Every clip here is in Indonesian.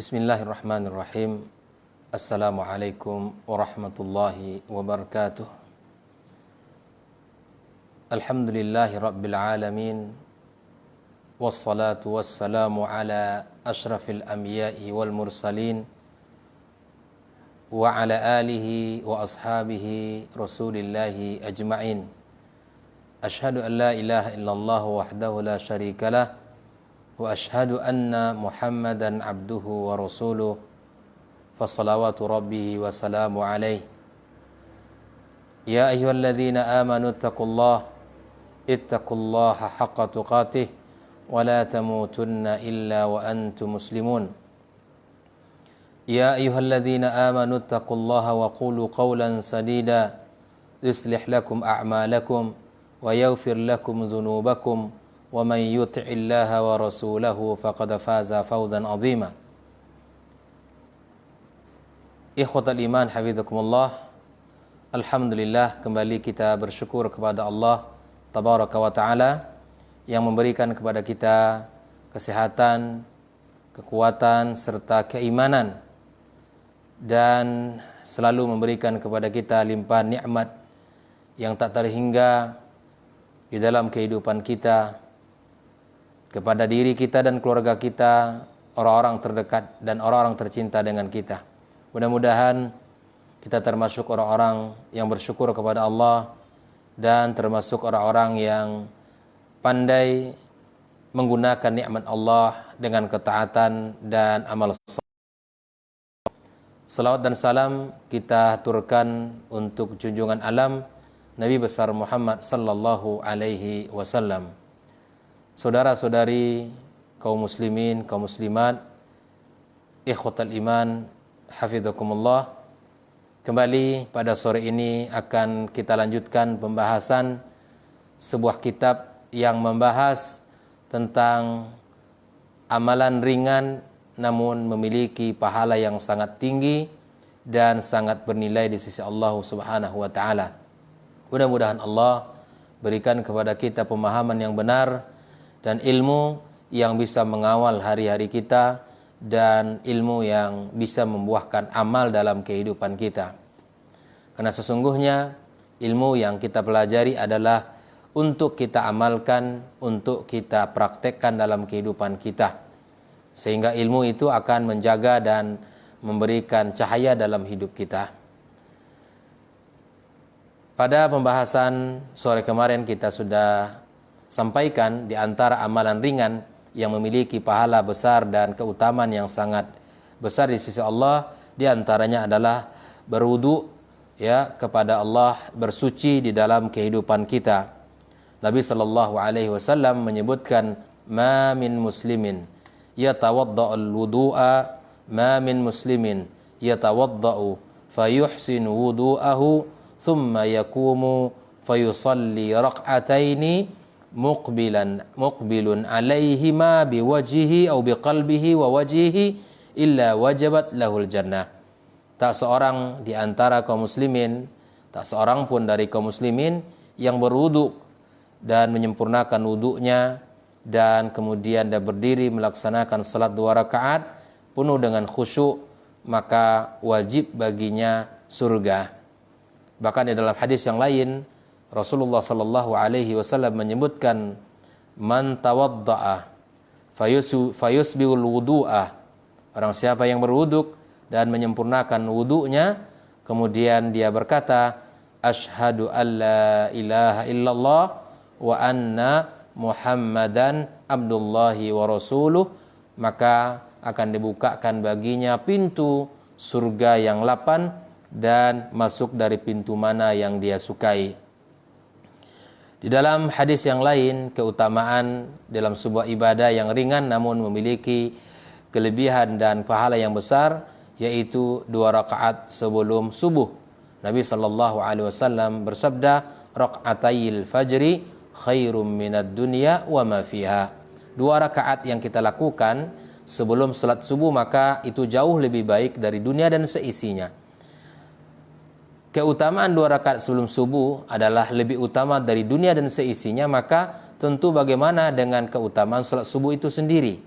Bismillahirrahmanirrahim. Assalamualaikum warahmatullahi wabarakatuh. Alhamdulillahi rabbil alamin. Wassalatu wassalamu ala ashrafil anbiya'i wal mursalin wa ala alihi wa ashabihi rasulillahi ajma'in. Ashhadu an la ilaha illallah wahdahu la syarikalah wa ashhadu anna Muhammadan abduhu wa rasuluh fassalawatu rabbihi wa salamu alaih. Ya ayyuhalladzina amanu ittaqullaha haqqa tuqatih wa la tamutunna illa wa antum muslimun. Ya ayyuhalladzina amanu ittaqullaha wa qulu qawlan sadida yuslih lakum a'malakum wa yaghfir lakum dhunubakum wa man yuti'illaha wa rasulahu faqad faza fawzan 'azima. Ikhwatal iman hafizakumullah. Alhamdulillah, kembali kita bersyukur kepada Allah tabaraka wa taala yang memberikan kepada kita kesehatan, kekuatan serta keimanan, dan selalu memberikan kepada kita limpahan nikmat yang tak terhingga di dalam kehidupan kita, kepada diri kita dan keluarga kita, orang-orang terdekat dan orang-orang tercinta dengan kita. Mudah-mudahan kita termasuk orang-orang yang bersyukur kepada Allah dan termasuk orang-orang yang pandai menggunakan nikmat Allah dengan ketaatan dan amal saleh. Salawat dan salam kita aturkan untuk junjungan alam Nabi besar Muhammad sallallahu alaihi wasallam. Saudara-saudari kaum muslimin, kaum muslimat, ikhwatal iman hafizakumullah. Kembali pada sore ini akan kita lanjutkan pembahasan sebuah kitab yang membahas tentang amalan ringan namun memiliki pahala yang sangat tinggi dan sangat bernilai di sisi Allah Subhanahu wa taala. Mudah-mudahan Allah berikan kepada kita pemahaman yang benar dan ilmu yang bisa mengawal hari-hari kita, dan ilmu yang bisa membuahkan amal dalam kehidupan kita. Karena sesungguhnya ilmu yang kita pelajari adalah untuk kita amalkan, untuk kita praktekkan dalam kehidupan kita. Sehingga ilmu itu akan menjaga dan memberikan cahaya dalam hidup kita. Pada pembahasan sore kemarin kita sudah sampaikan di antara amalan ringan yang memiliki pahala besar dan keutamaan yang sangat besar di sisi Allah, di antaranya adalah berwudu kepada Allah, bersuci di dalam kehidupan kita. Nabi sallallahu alaihi wasallam menyebutkan, ma min muslimin yatawadda'ul wudu'a, ma min muslimin yatawadda'u fayuhsinu wudu'ahu thumma yakumu fayusalli raq'ataini muqbilun alaihima biwajhihi aw biqalbihi wa wajhihi illa wajabat lahul jannah. Tak seorang di antara kaum muslimin, tak seorang pun dari kaum muslimin yang berwudu dan menyempurnakan wudunya dan kemudian dia berdiri melaksanakan salat 2 rakaat penuh dengan khusyuk, maka wajib baginya surga. Bahkan di dalam hadis yang lain Rasulullah sallallahu alaihi wasallam menyebutkan, man tawadda'a fayusbiul wudu'ah, orang siapa yang berwuduk dan menyempurnakan wudunya, kemudian dia berkata, asyhadu alla ilaha illallah wa anna Muhammadan abdullahi wa rasuluh, maka akan dibukakan baginya pintu surga yang 8 dan masuk dari pintu mana yang dia sukai. Di dalam hadis yang lain, keutamaan dalam sebuah ibadah yang ringan namun memiliki kelebihan dan pahala yang besar, yaitu 2 rakaat sebelum subuh. Nabi SAW bersabda, raq'atayil fajri khairum minad dunya wa ma fiha. 2 rakaat yang kita lakukan sebelum salat subuh, maka itu jauh lebih baik dari dunia dan seisinya. Keutamaan 2 rakaat sebelum subuh adalah lebih utama dari dunia dan seisinya, maka tentu bagaimana dengan keutamaan salat subuh itu sendiri.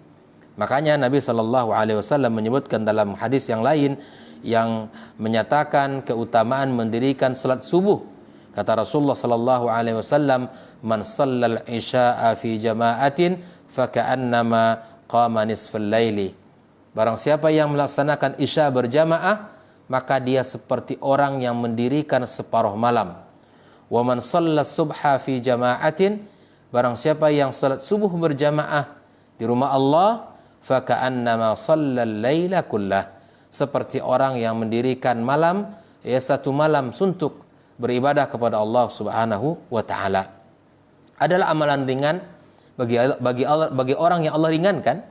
Makanya Nabi Shallallahu Alaihi Wasallam menyebutkan dalam hadis yang lain yang menyatakan keutamaan mendirikan salat subuh. Kata Rasulullah Shallallahu Alaihi Wasallam, "Man shallal isya'a fi jama'atin, faka'annama qama nisfal laili." Barang siapa yang melaksanakan isya berjamaah, maka dia seperti orang yang mendirikan separuh malam. Wa man shallas subha fi jama'atin, barang siapa yang salat subuh berjamaah di rumah Allah, faka'annama shallal laila kullah, seperti orang yang mendirikan malam, ya satu malam suntuk beribadah kepada Allah Subhanahu wa taala. Adalah amalan ringan bagi orang yang Allah ringankan,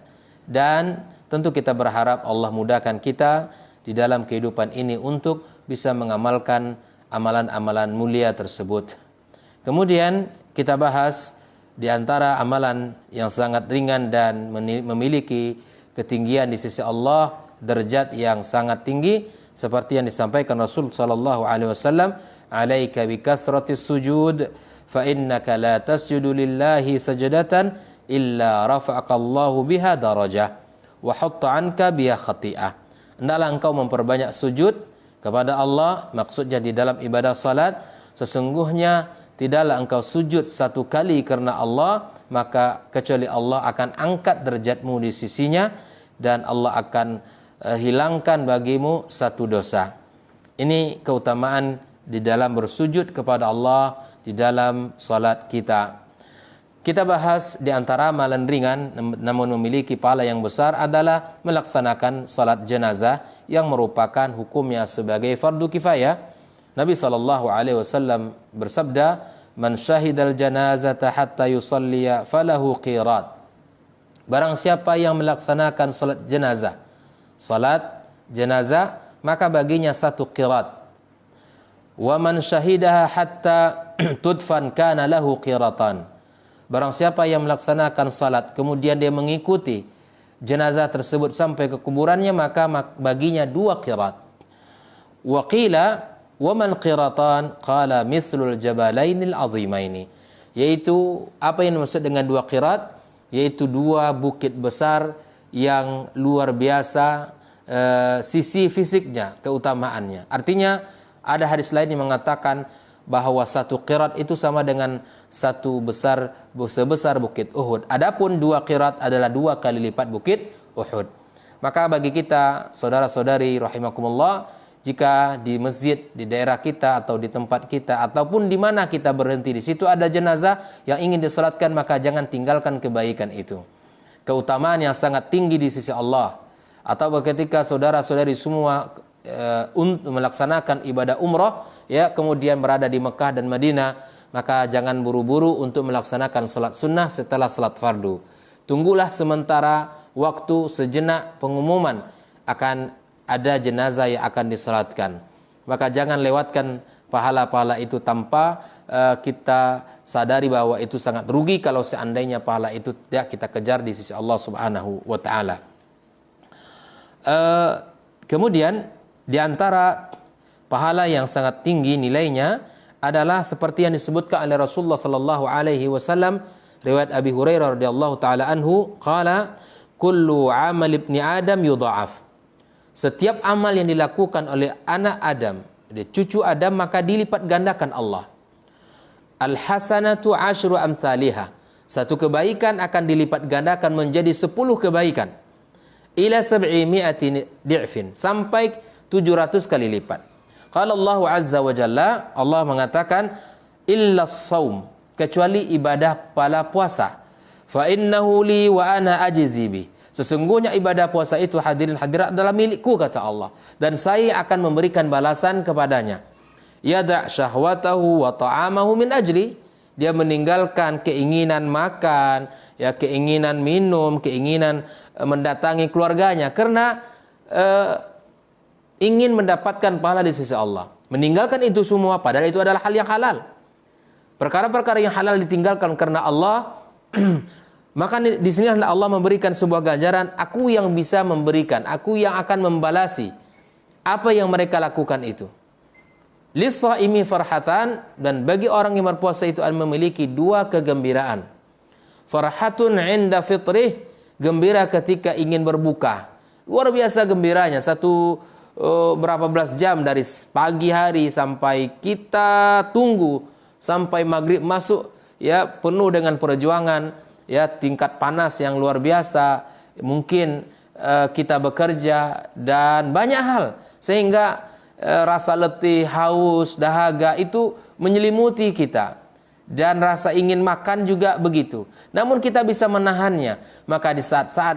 dan tentu kita berharap Allah mudahkan kita di dalam kehidupan ini untuk bisa mengamalkan amalan-amalan mulia tersebut. Kemudian kita bahas di antara amalan yang sangat ringan dan memiliki ketinggian di sisi Allah, derajat yang sangat tinggi, seperti yang disampaikan Rasul sallallahu alaihi wasallam, "Alaika bi kathratis sujud, fa innaka la tasjudu lillahi sajadatan illa rafa'akallahu biha darajah wa hatta anka biha khati'ah." Hendaklah engkau memperbanyak sujud kepada Allah, maksudnya di dalam ibadah salat. Sesungguhnya tidaklah engkau sujud satu kali karena Allah, maka kecuali Allah akan angkat derajatmu di sisinya, dan Allah akan hilangkan bagimu satu dosa. Ini keutamaan di dalam bersujud kepada Allah di dalam salat kita. Kita bahas di antara amalan ringan namun memiliki pahala yang besar adalah melaksanakan salat jenazah yang merupakan hukumnya sebagai fardu kifayah. Nabi SAW bersabda, "Man syahidal janazata hatta yusalliya falahu qirat." Barang siapa yang melaksanakan salat jenazah, maka baginya satu qirat. Wa man syahidaha hatta tudfan kana lahu qiratan. Barang siapa yang melaksanakan salat kemudian dia mengikuti jenazah tersebut sampai ke kuburannya, maka baginya dua qirat. Wa qila wa man qiratan, qala mithlul jabalainil azimaini. Yaitu apa yang dimaksud dengan dua qirat? Yaitu dua bukit besar yang luar biasa sisi fisiknya, keutamaannya. Artinya ada hadis lain yang mengatakan bahwa satu qirat itu sama dengan sebesar bukit Uhud. Adapun dua qirat adalah dua kali lipat bukit Uhud. Maka bagi kita saudara-saudari rahimakumullah, jika di masjid di daerah kita atau di tempat kita ataupun di mana kita berhenti, di situ ada jenazah yang ingin disalatkan, maka jangan tinggalkan kebaikan itu. Keutamaan yang sangat tinggi di sisi Allah. Atau ketika saudara-saudari semua untuk melaksanakan ibadah umrah, ya, kemudian berada di Mekah dan Madinah, maka jangan buru-buru untuk melaksanakan salat sunnah setelah salat fardu. Tunggulah sementara waktu sejenak pengumuman akan ada jenazah yang akan disalatkan. Maka jangan lewatkan pahala-pahala itu tanpa kita sadari bahwa itu sangat rugi kalau seandainya pahala itu tidak kita kejar di sisi Allah Subhanahu wa taala. Kemudian di antara pahala yang sangat tinggi nilainya adalah seperti yang disebutkan oleh Rasulullah sallallahu alaihi wasallam, riwayat Abi Hurairah radhiyallahu taala anhu, qala kullu amal ibni Adam yudha'af. Setiap amal yang dilakukan oleh anak Adam, cucu Adam, maka dilipat gandakan Allah. Al hasanatu asyru amthaliha. Satu kebaikan akan dilipat gandakan menjadi 10 kebaikan. Ila 700 di'fin, sampai 700 kali lipat. Qala Allah Azza wa Jalla, Allah mengatakan, illa shaum, kecuali ibadah pala puasa. Fa innahu li wa ana ajzi bi. Sesungguhnya ibadah puasa itu, hadirin hadirat, adalah milikku, kata Allah, dan saya akan memberikan balasan kepadanya. Yada' syahwatahu wa ta'amahu min ajli. Dia meninggalkan keinginan makan, ya, keinginan minum, keinginan mendatangi keluarganya karena ingin mendapatkan pahala di sisi Allah. Meninggalkan itu semua padahal itu adalah hal yang halal. Perkara-perkara yang halal ditinggalkan karena Allah, maka di sini Allah memberikan sebuah ganjaran, aku yang bisa memberikan, aku yang akan membalasi apa yang mereka lakukan itu. Lis-shaimi farhatan, dan bagi orang yang berpuasa itu memiliki dua kegembiraan. Farhatun 'inda fitrih, gembira ketika ingin berbuka. Luar biasa gembiranya, berapa belas jam dari pagi hari sampai kita tunggu sampai maghrib masuk, ya penuh dengan perjuangan, ya tingkat panas yang luar biasa. Mungkin kita bekerja dan banyak hal sehingga rasa letih, haus, dahaga itu menyelimuti kita. Dan rasa ingin makan juga begitu. Namun kita bisa menahannya. Maka di saat-saat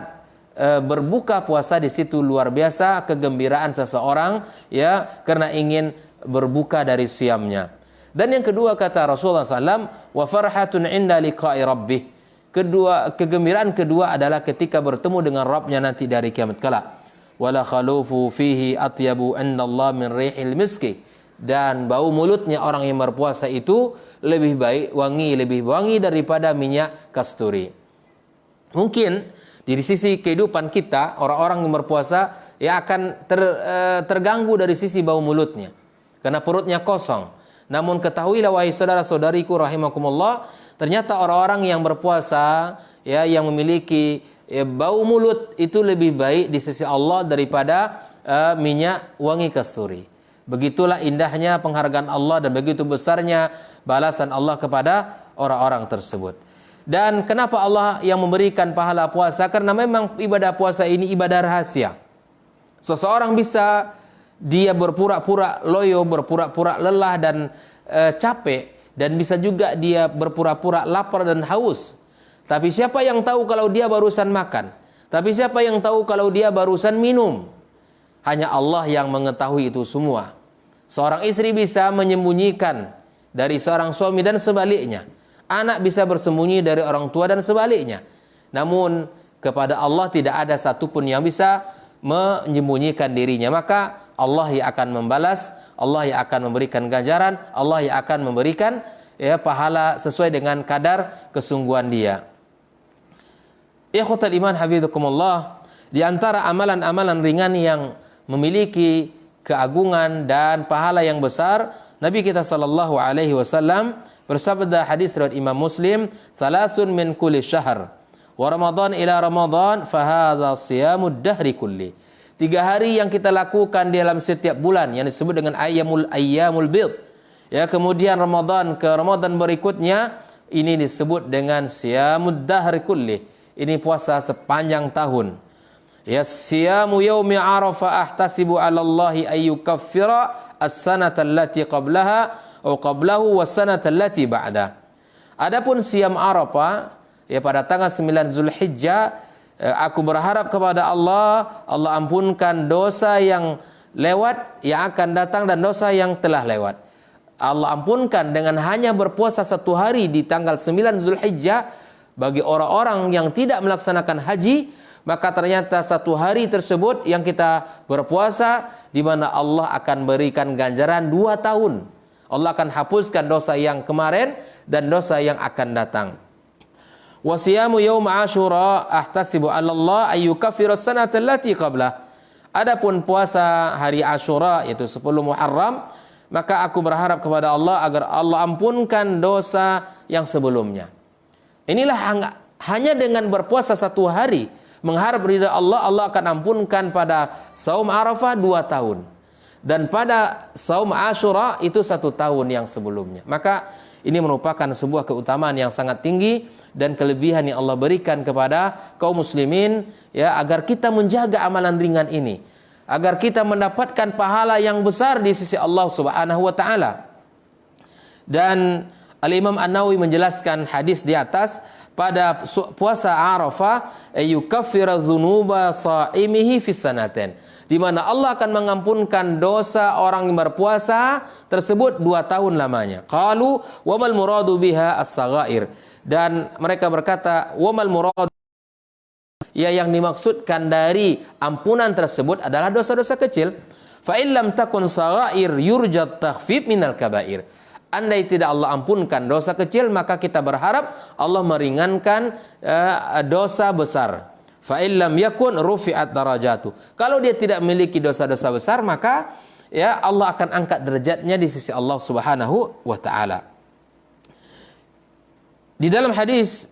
berbuka puasa, di situ luar biasa kegembiraan seseorang, ya karena ingin berbuka dari siamnya. Dan yang kedua kata Rasulullah SAW, wa farhatun inda liqa'i rabbih. Kegembiraan kedua adalah ketika bertemu dengan Rabbnya nanti dari kiamat kelak. Wala khalufu fihi atyabu indallah min rihil miski. Dan bau mulutnya orang yang berpuasa itu lebih wangi daripada minyak kasturi. Mungkin di sisi kehidupan kita, orang-orang yang berpuasa ya akan terganggu dari sisi bau mulutnya karena perutnya kosong. Namun ketahuilah wahai saudara-saudariku rahimakumullah, ternyata orang-orang yang berpuasa ya yang memiliki bau mulut itu lebih baik di sisi Allah daripada minyak wangi kasturi. Begitulah indahnya penghargaan Allah dan begitu besarnya balasan Allah kepada orang-orang tersebut. Dan kenapa Allah yang memberikan pahala puasa? Karena memang ibadah puasa ini ibadah rahasia. Seseorang bisa dia berpura-pura loyo, berpura-pura lelah dan capek, dan bisa juga dia berpura-pura lapar dan haus. Tapi siapa yang tahu kalau dia barusan makan? Tapi siapa yang tahu kalau dia barusan minum? Hanya Allah yang mengetahui itu semua. Seorang istri bisa menyembunyikan dari seorang suami dan sebaliknya. Anak bisa bersembunyi dari orang tua dan sebaliknya. Namun kepada Allah tidak ada satupun yang bisa menyembunyikan dirinya. Maka Allah yang akan membalas, Allah yang akan memberikan ganjaran, Allah yang akan memberikan ya pahala sesuai dengan kadar kesungguhan dia. Ikhwatal iman hafizakumullah, di antara amalan-amalan ringan yang memiliki keagungan dan pahala yang besar, Nabi kita sallallahu alaihi wasallam bersabda, hadis riwayat Imam Muslim, "Salasun min kulli syahr wa Ramadan ila Ramadan fa hadza shiyamud dahri kulli." 3 hari yang kita lakukan dalam setiap bulan yang disebut dengan ayyamul bid. Ya, kemudian Ramadan ke Ramadan berikutnya ini disebut dengan shiyamud dahri kulli. Ini puasa sepanjang tahun. Ya, siyamu yaumi Arafah ahtasibu 'ala Allahi ayyukaffira as-sanata allati qablaha aw qablahu was-sanata allati ba'da. Adapun siam Arafah ya pada tanggal 9 Zulhijjah, aku berharap kepada Allah, Allah ampunkan dosa yang lewat, yang akan datang dan dosa yang telah lewat. Allah ampunkan dengan hanya berpuasa 1 hari di tanggal 9 Zulhijjah bagi orang-orang yang tidak melaksanakan haji. Maka ternyata 1 hari tersebut yang kita berpuasa, di mana Allah akan berikan ganjaran 2 tahun. Allah akan hapuskan dosa yang kemarin dan dosa yang akan datang. Wa siyamu yaum Asyura ahtasibu 'ala Allah ayyukaffira as-sanata allati qablah. Adapun puasa hari Asyura yaitu 10 Muharram, maka aku berharap kepada Allah agar Allah ampunkan dosa yang sebelumnya. Inilah hanya dengan berpuasa 1 hari mengharap ridha Allah, Allah akan ampunkan pada saum Arafah 2 tahun. Dan pada saum Asyura itu 1 tahun yang sebelumnya. Maka ini merupakan sebuah keutamaan yang sangat tinggi dan kelebihan yang Allah berikan kepada kaum muslimin ya, agar kita menjaga amalan ringan ini, agar kita mendapatkan pahala yang besar di sisi Allah Subhanahu wa taala. Dan Al-Imam An-Nawawi menjelaskan hadis di atas, pada puasa Arafah yukaffira dzunuba shaimihi fis sanatain, di mana Allah akan mengampunkan dosa orang yang berpuasa tersebut 2 tahun lamanya. Qalu wa mal muradu biha as-saghair, dan mereka berkata wa mal muradu, ya yang dimaksudkan dari ampunan tersebut adalah dosa-dosa kecil. Fa illam takun saghair yurjat takhfif minal kabair. Andai tidak Allah ampunkan dosa kecil, maka kita berharap Allah meringankan dosa besar. Fa illam yakun rufi'at darajatu. Kalau dia tidak memiliki dosa-dosa besar, maka ya Allah akan angkat derajatnya di sisi Allah Subhanahu wa taala. Di dalam hadis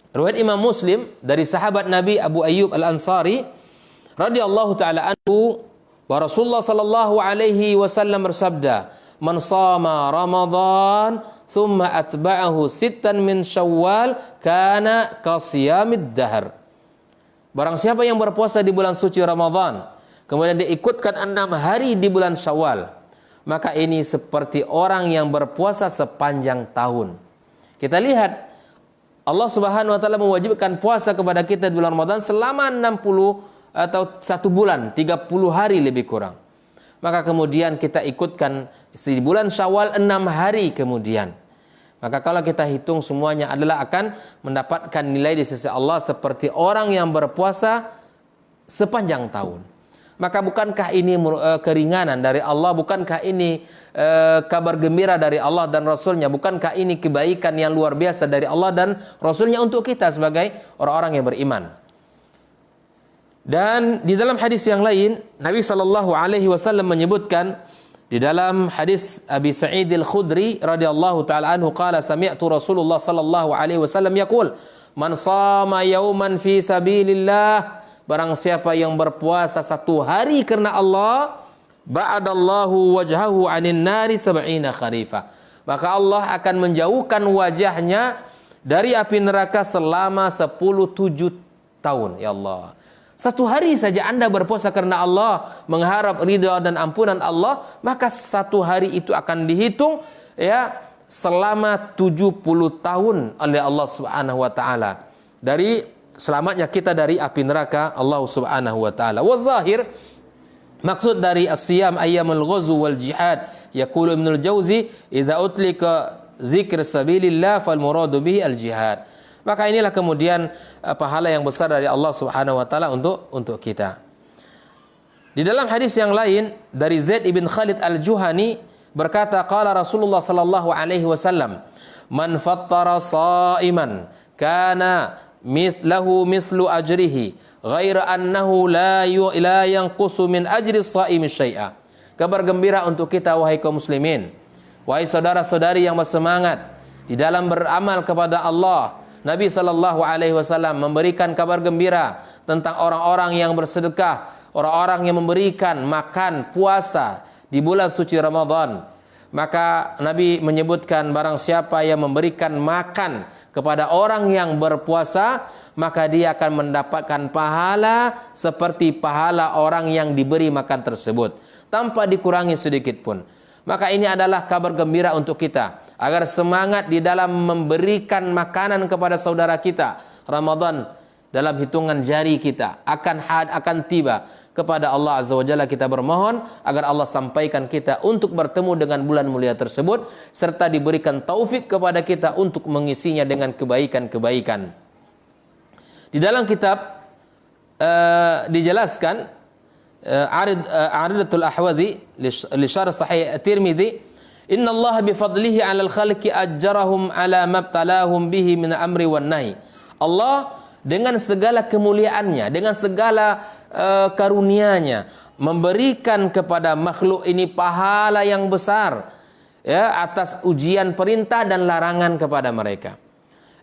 Riwayat Imam Muslim dari sahabat Nabi Abu Ayyub Al-Ansari radhiyallahu taala anhu, wa Rasulullah sallallahu alaihi wasallam bersabda, "Man shama Ramadan thumma atba'ahu sittan min Syawal kana qasiyamid dahr." Barang siapa yang berpuasa di bulan suci Ramadan, kemudian diikutkan 6 hari di bulan Syawal, maka ini seperti orang yang berpuasa sepanjang tahun. Kita lihat Allah Subhanahu wa taala mewajibkan puasa kepada kita di bulan Ramadan selama 60 atau 1 bulan, 30 hari lebih kurang. Maka kemudian kita ikutkan di bulan Syawal 6 hari kemudian. Maka kalau kita hitung semuanya adalah akan mendapatkan nilai di sisi Allah seperti orang yang berpuasa sepanjang tahun. Maka bukankah ini keringanan dari Allah? Bukankah ini kabar gembira dari Allah dan Rasulnya? Bukankah ini kebaikan yang luar biasa dari Allah dan Rasulnya untuk kita sebagai orang-orang yang beriman? Dan di dalam hadis yang lain, Nabi SAW menyebutkan di dalam hadis Abi Sa'id Al-Khudri radhiyallahu taala anhu qala sami'tu Rasulullah sallallahu alaihi wasallam yaqul man shama yawman fi sabilillah, barang siapa yang berpuasa 1 hari karena Allah, ba'adallahu wajhahu 'anil nari 70 kharifah, maka Allah akan menjauhkan wajahnya dari api neraka selama 17 tahun. Ya Allah, 1 hari saja Anda berpuasa karena Allah, mengharap ridha dan ampunan Allah, maka 1 hari itu akan dihitung ya selama 70 tahun oleh Allah Subhanahu wa taala. Dari selamatnya kita dari api neraka Allah Subhanahu wa taala. Wa zahir, maksud dari as-siyam ayyamul ghazw wal jihad, yaqulu Ibnu Jauzi, idza utlika dzikr sabilillah fal muradu bihi al jihad. Maka inilah kemudian pahala yang besar dari Allah Subhanahu wa taala untuk kita. Di dalam hadis yang lain dari Zaid ibn Khalid Al-Juhani berkata, qala Rasulullah sallallahu alaihi wasallam, man fattara shaiman kana mithlahu mithlu ajrihi ghaira annahu la yanqusu min ajri shaimi syai'a. Kabar gembira untuk kita wahai kaum muslimin, wahai saudara-saudari yang bersemangat di dalam beramal kepada Allah. Nabi SAW memberikan kabar gembira tentang orang-orang yang bersedekah, orang-orang yang memberikan makan puasa di bulan suci Ramadan. Maka Nabi menyebutkan barang siapa yang memberikan makan kepada orang yang berpuasa, maka dia akan mendapatkan pahala seperti pahala orang yang diberi makan tersebut, tanpa dikurangi sedikit pun. Maka ini adalah kabar gembira untuk kita, agar semangat di dalam memberikan makanan kepada saudara kita. Ramadan dalam hitungan jari kita akan tiba. Kepada Allah Azza wa Jalla kita bermohon agar Allah sampaikan kita untuk bertemu dengan bulan mulia tersebut, serta diberikan taufik kepada kita untuk mengisinya dengan kebaikan-kebaikan. Di dalam kitab dijelaskan Aridatul Ahwadhi li Syarh Sahih At-Tirmidzi, inna Allah bifadlihi 'alal khalqi ajjarahum 'ala mabtalahum bihi min amri wan nahi. Allah dengan segala kemuliaannya, dengan segala karunia-Nya memberikan kepada makhluk ini pahala yang besar ya atas ujian perintah dan larangan kepada mereka.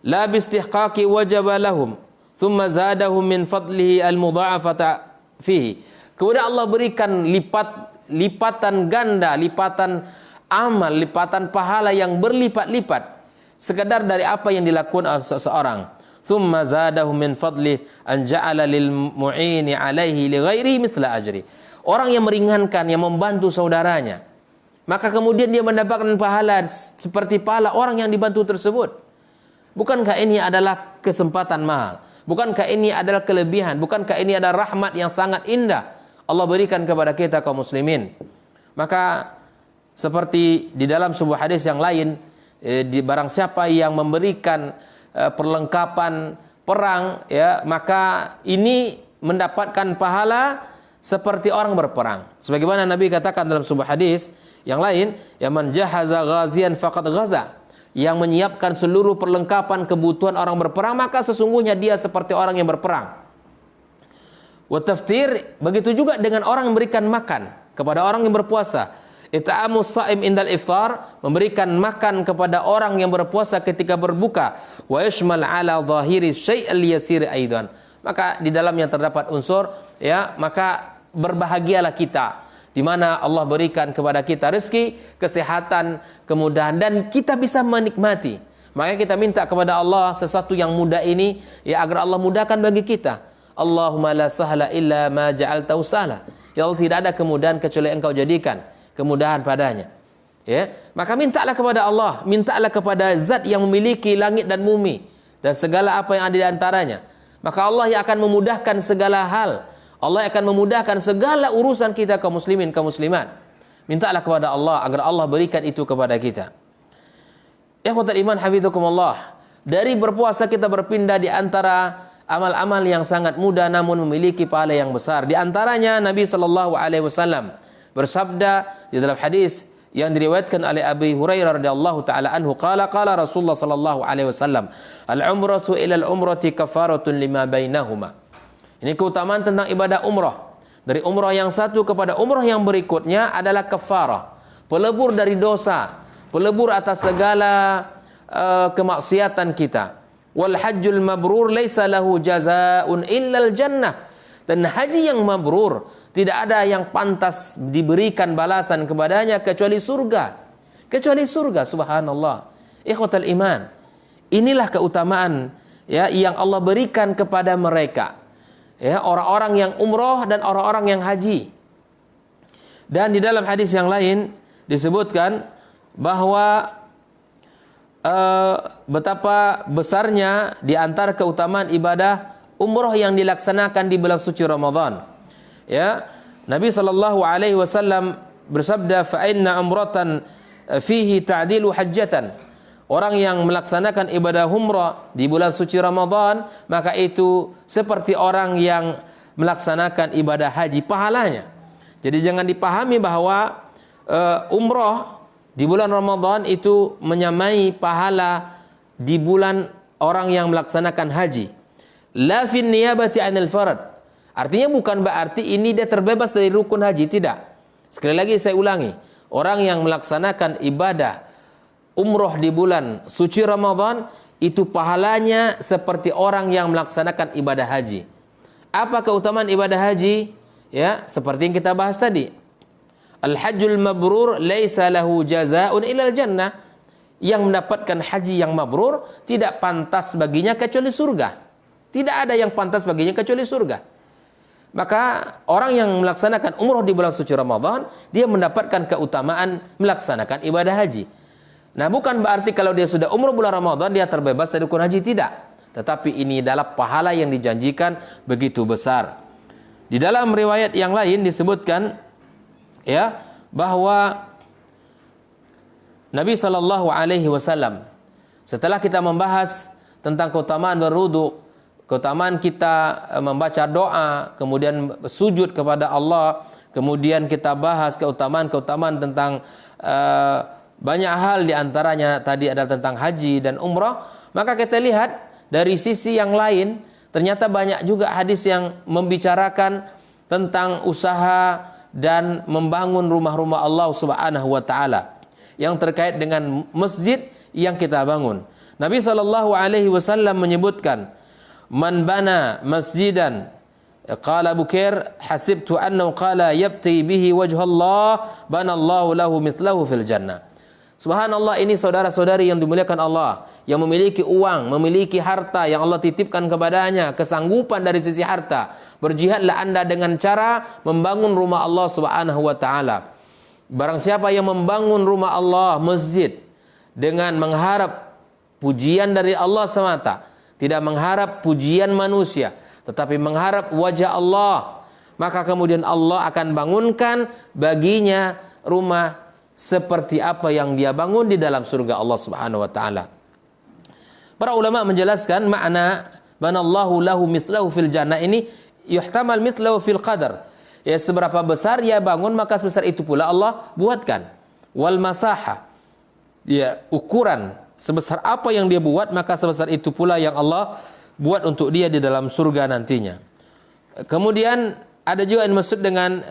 La bistihqaqi wajaba lahum thumma zadahum min fadlihi al-mudha'afata fihi. Kemudian Allah berikan lipatan ganda, lipatan amal, lipatan pahala yang berlipat-lipat sekedar dari apa yang dilakukan oleh seseorang. Thumma zadahum min fadli an ja'ala lil mu'ini 'alaihi li ghairi mithla ajri. Orang yang meringankan, yang membantu saudaranya, maka kemudian dia mendapatkan pahala seperti pahala orang yang dibantu tersebut. Bukankah ini adalah kesempatan mahal? Bukankah ini adalah kelebihan? Bukankah ini adalah rahmat yang sangat indah Allah berikan kepada kita kaum muslimin? Maka seperti di dalam sebuah hadis yang lain, di barang siapa yang memberikan perlengkapan perang ya, maka ini mendapatkan pahala seperti orang berperang. Sebagaimana Nabi katakan dalam sebuah hadis yang lain, ya man jahaza ghazian faqad ghaza, yang menyiapkan seluruh perlengkapan kebutuhan orang berperang, maka sesungguhnya dia seperti orang yang berperang. Wa taftir, begitu juga dengan orang yang memberikan makan kepada orang yang berpuasa. It'amus sha'im indal iftar, memberikan makan kepada orang yang berpuasa ketika berbuka. Wa yashmal ala zahiri syai'al yasir aidan. Maka di dalamnya terdapat unsur, ya, maka berbahagialah kita di mana Allah berikan kepada kita rezeki, kesehatan, kemudahan, dan kita bisa menikmati. Makanya kita minta kepada Allah sesuatu yang mudah ini, ya, agar Allah mudahkan bagi kita. Allahumma la sahla illa ma ja'altahu sahla. Ya Allah, tidak ada kemudahan kecuali Engkau jadikan kemudahan padanya. Ya, maka mintalah kepada Allah, mintalah kepada Zat yang memiliki langit dan bumi dan segala apa yang ada di antaranya. Maka Allah yang akan memudahkan segala hal. Allah akan memudahkan segala urusan kita kaum muslimin, kaum muslimat. Mintalah kepada Allah agar Allah berikan itu kepada kita. Ikhwatul iman hafizakumullah. Dari berpuasa kita berpindah di antara amal-amal yang sangat mudah namun memiliki pahala yang besar. Di antaranya Nabi SAW bersabda di dalam hadis yang diriwayatkan oleh Abi Hurairah radhiyallahu taala anhu, qala Rasulullah sallallahu alaihi wasallam, al-umratu ila al-umrati kafaratun lima bainahuma. Ini keutamaan tentang ibadah umrah. Dari umrah yang satu kepada umrah yang berikutnya adalah kafarah, pelebur dari dosa, pelebur atas segala kemaksiatan kita. Wal hajjul mabrur laisa lahu jazaa'un illal jannah. Dan haji yang mabrur tidak ada yang pantas diberikan balasan kepadanya kecuali surga. Kecuali surga, subhanallah. Ikhwatal iman. Inilah keutamaan, ya, yang Allah berikan kepada mereka. Ya, orang-orang yang umroh dan orang-orang yang haji. Dan di dalam hadis yang lain disebutkan bahwa betapa besarnya di antara keutamaan ibadah umroh yang dilaksanakan di bulan suci Ramadan. Ya, Nabi sallallahu alaihi wasallam bersabda, fa inna umratan fihi ta'dilu hajjatan. Orang yang melaksanakan ibadah umrah di bulan suci Ramadan, maka itu seperti orang yang melaksanakan ibadah haji, pahalanya. Jadi jangan dipahami bahwa umrah di bulan Ramadan itu menyamai pahala di bulan orang yang melaksanakan haji. La fin niyabati 'anil farad. Artinya bukan berarti ini dia terbebas dari rukun haji, tidak. Sekali lagi saya ulangi, orang yang melaksanakan ibadah umroh di bulan suci Ramadan itu pahalanya seperti orang yang melaksanakan ibadah haji. Apa keutamaan ibadah haji? Ya, seperti yang kita bahas tadi. Al-hajjul mabrur laisa lahu jazaa'un ilal jannah. Yang mendapatkan haji yang mabrur tidak pantas baginya kecuali surga. Tidak ada yang pantas baginya kecuali surga. Maka orang yang melaksanakan umroh di bulan suci Ramadan, dia mendapatkan keutamaan melaksanakan ibadah haji. Nah, bukan berarti kalau dia sudah umroh bulan Ramadan dia terbebas dari rukun haji, tidak. Tetapi ini adalah pahala yang dijanjikan begitu besar. Di dalam riwayat yang lain disebutkan, ya, bahwa Nabi sallallahu alaihi wasallam setelah kita membahas tentang keutamaan berwudu, keutamaan kita membaca doa, kemudian sujud kepada Allah, kemudian kita bahas keutamaan-keutamaan tentang banyak hal, diantaranya tadi adalah tentang haji dan umrah. Maka kita lihat dari sisi yang lain, ternyata banyak juga hadis yang membicarakan tentang usaha dan membangun rumah-rumah Allah Subhanahu wa taala yang terkait dengan masjid yang kita bangun. Nabi sallallahu alaihi wasallam menyebutkan, man bana masjidan, qala Bukair, hasibtu annahu qala yabti bihi wajh Allah, banallahu lahu mithlahu fil jannah. Subhanallah, ini saudara-saudari yang dimuliakan Allah, yang memiliki uang, memiliki harta yang Allah titipkan kepadanya, kesanggupan dari sisi harta. Berjihadlah Anda dengan cara membangun rumah Allah Subhanahu wa taala. Barang siapa yang membangun rumah Allah, masjid, dengan mengharap pujian dari Allah semata, tidak mengharap pujian manusia, tetapi mengharap wajah Allah, maka kemudian Allah akan bangunkan baginya rumah seperti apa yang dia bangun di dalam surga Allah Subhanahu wa taala. Para ulama menjelaskan makna banallahu lahu mithlahu fil jannah ini yuhtamal mithlahu fil qadar. Ya, seberapa besar dia bangun maka sebesar itu pula Allah buatkan. Wal masaha. Ya, ukuran sebesar apa yang dia buat maka sebesar itu pula yang Allah buat untuk dia di dalam surga nantinya. Kemudian ada juga yang maksud dengan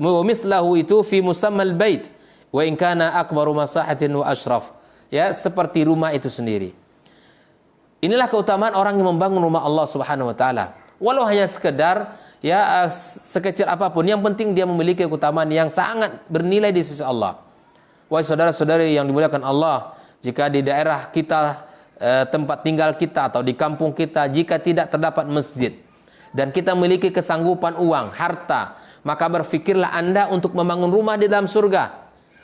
mithlahu itu fi musammal bait. Wa in kana akbaru masahatin wa ashraf. Ya, seperti rumah itu sendiri. Inilah keutamaan orang yang membangun rumah Allah Subhanahu wa taala. Walau hanya sekedar ya sekecil apapun, yang penting dia memiliki keutamaan yang sangat bernilai di sisi Allah. Wahai saudara-saudari yang dimuliakan Allah, jika di daerah kita, tempat tinggal kita atau di kampung kita, jika tidak terdapat masjid dan kita memiliki kesanggupan uang, harta, maka berfikirlah Anda untuk membangun rumah di dalam surga.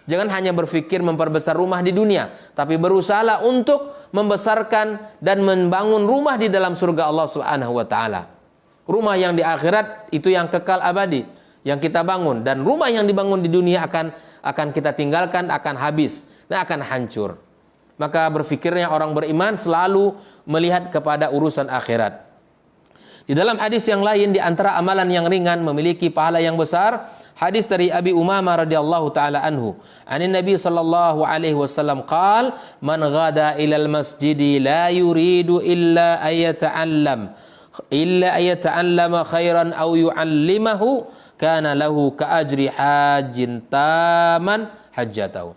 Jangan hanya berfikir memperbesar rumah di dunia, tapi berusahalah untuk membesarkan dan membangun rumah di dalam surga Allah Subhanahu wa taala. Rumah yang di akhirat itu yang kekal abadi yang kita bangun, dan rumah yang dibangun di dunia akan kita tinggalkan, akan habis dan akan hancur. Maka berfikirnya orang beriman selalu melihat kepada urusan akhirat. Di dalam hadis yang lain, di antara amalan yang ringan memiliki pahala yang besar, hadis dari Abi Umamah radhiyallahu taala anhu, anin Nabi sallallahu alaihi wasallam qaal, man ghada ilal masjidi la yuridu illa ayata'allama khairan aw yu'allimahu kana lahu ka ajri hajjin taman hajjatahu.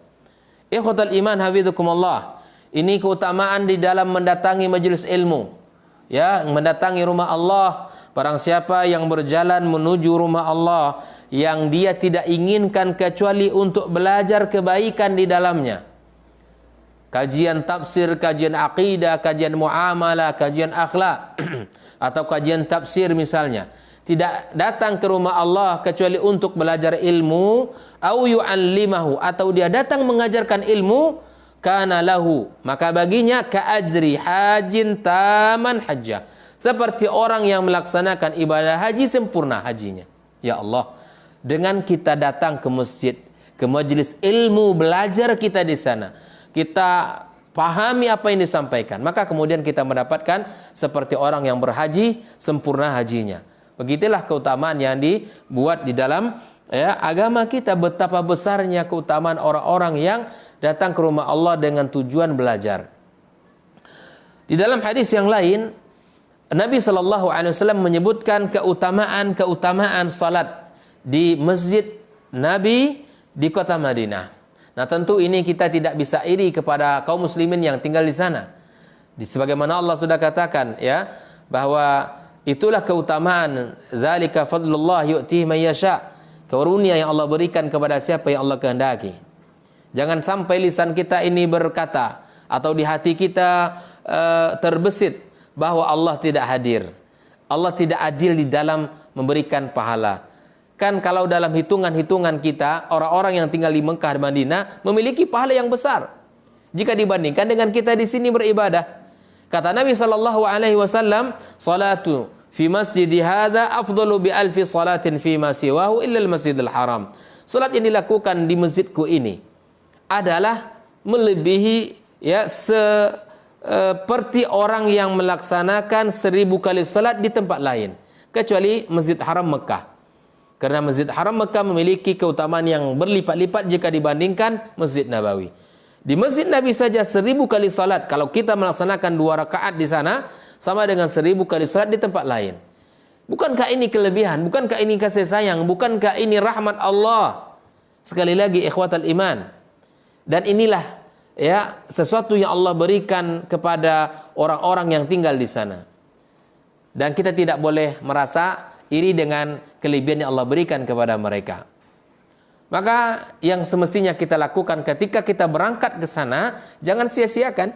Ikhwatal iman hafizakumullah. Ini keutamaan di dalam mendatangi majelis ilmu. Ya, mendatangi rumah Allah. Barang siapa yang berjalan menuju rumah Allah yang dia tidak inginkan kecuali untuk belajar kebaikan di dalamnya, kajian tafsir, kajian akidah, kajian muamalah, kajian akhlak atau kajian tafsir misalnya, tidak datang ke rumah Allah kecuali untuk belajar ilmu, au yu'allimahu, atau dia datang mengajarkan ilmu, kana lahu, maka baginya ka ajri hajin taman hajjah, seperti orang yang melaksanakan ibadah haji sempurna hajinya. Ya Allah, dengan kita datang ke masjid, ke majelis ilmu, belajar kita di sana, kita pahami apa yang disampaikan, maka kemudian kita mendapatkan seperti orang yang berhaji sempurna hajinya. Begitulah keutamaan yang dibuat di dalam agama kita. Betapa besarnya keutamaan orang-orang yang datang ke rumah Allah dengan tujuan belajar. Di dalam hadis yang lain, Nabi SAW menyebutkan keutamaan salat di masjid Nabi di kota Madinah. Nah, tentu ini kita tidak bisa iri kepada kaum muslimin yang tinggal di sana. Sebagaimana Allah sudah katakan ya, bahwa itulah keutamaan, zalika fadlullah yu'tihi man yasha, karunia yang Allah berikan kepada siapa yang Allah kehendaki. Jangan sampai lisan kita ini berkata atau di hati kita terbesit bahwa Allah tidak hadir, Allah tidak adil di dalam memberikan pahala. Kan kalau dalam hitungan-hitungan kita, orang-orang yang tinggal di Mekah dan Madinah memiliki pahala yang besar jika dibandingkan dengan kita di sini beribadah. Kata Nabi SAW, salatu fi masjidi hadza afdalu bi alfi salatin fi ma siwahu illa al-masjidil haram. Salat yang dilakukan di masjidku ini adalah melebihi ya seperti orang yang melaksanakan 1000 kali salat di tempat lain kecuali Masjid Haram Mekah. Karena Masjid Haram Mekah memiliki keutamaan yang berlipat-lipat jika dibandingkan Masjid Nabawi. Di Masjid Nabi saja 1000 kali salat, kalau kita melaksanakan 2 rakaat di sana sama dengan 1000 kali salat di tempat lain. Bukankah ini kelebihan? Bukankah ini kasih sayang? Bukankah ini rahmat Allah? Sekali lagi ikhwatal iman. Dan inilah ya sesuatu yang Allah berikan kepada orang-orang yang tinggal di sana. Dan kita tidak boleh merasa iri dengan kelebihan yang Allah berikan kepada mereka. Maka yang semestinya kita lakukan ketika kita berangkat ke sana, jangan sia-siakan.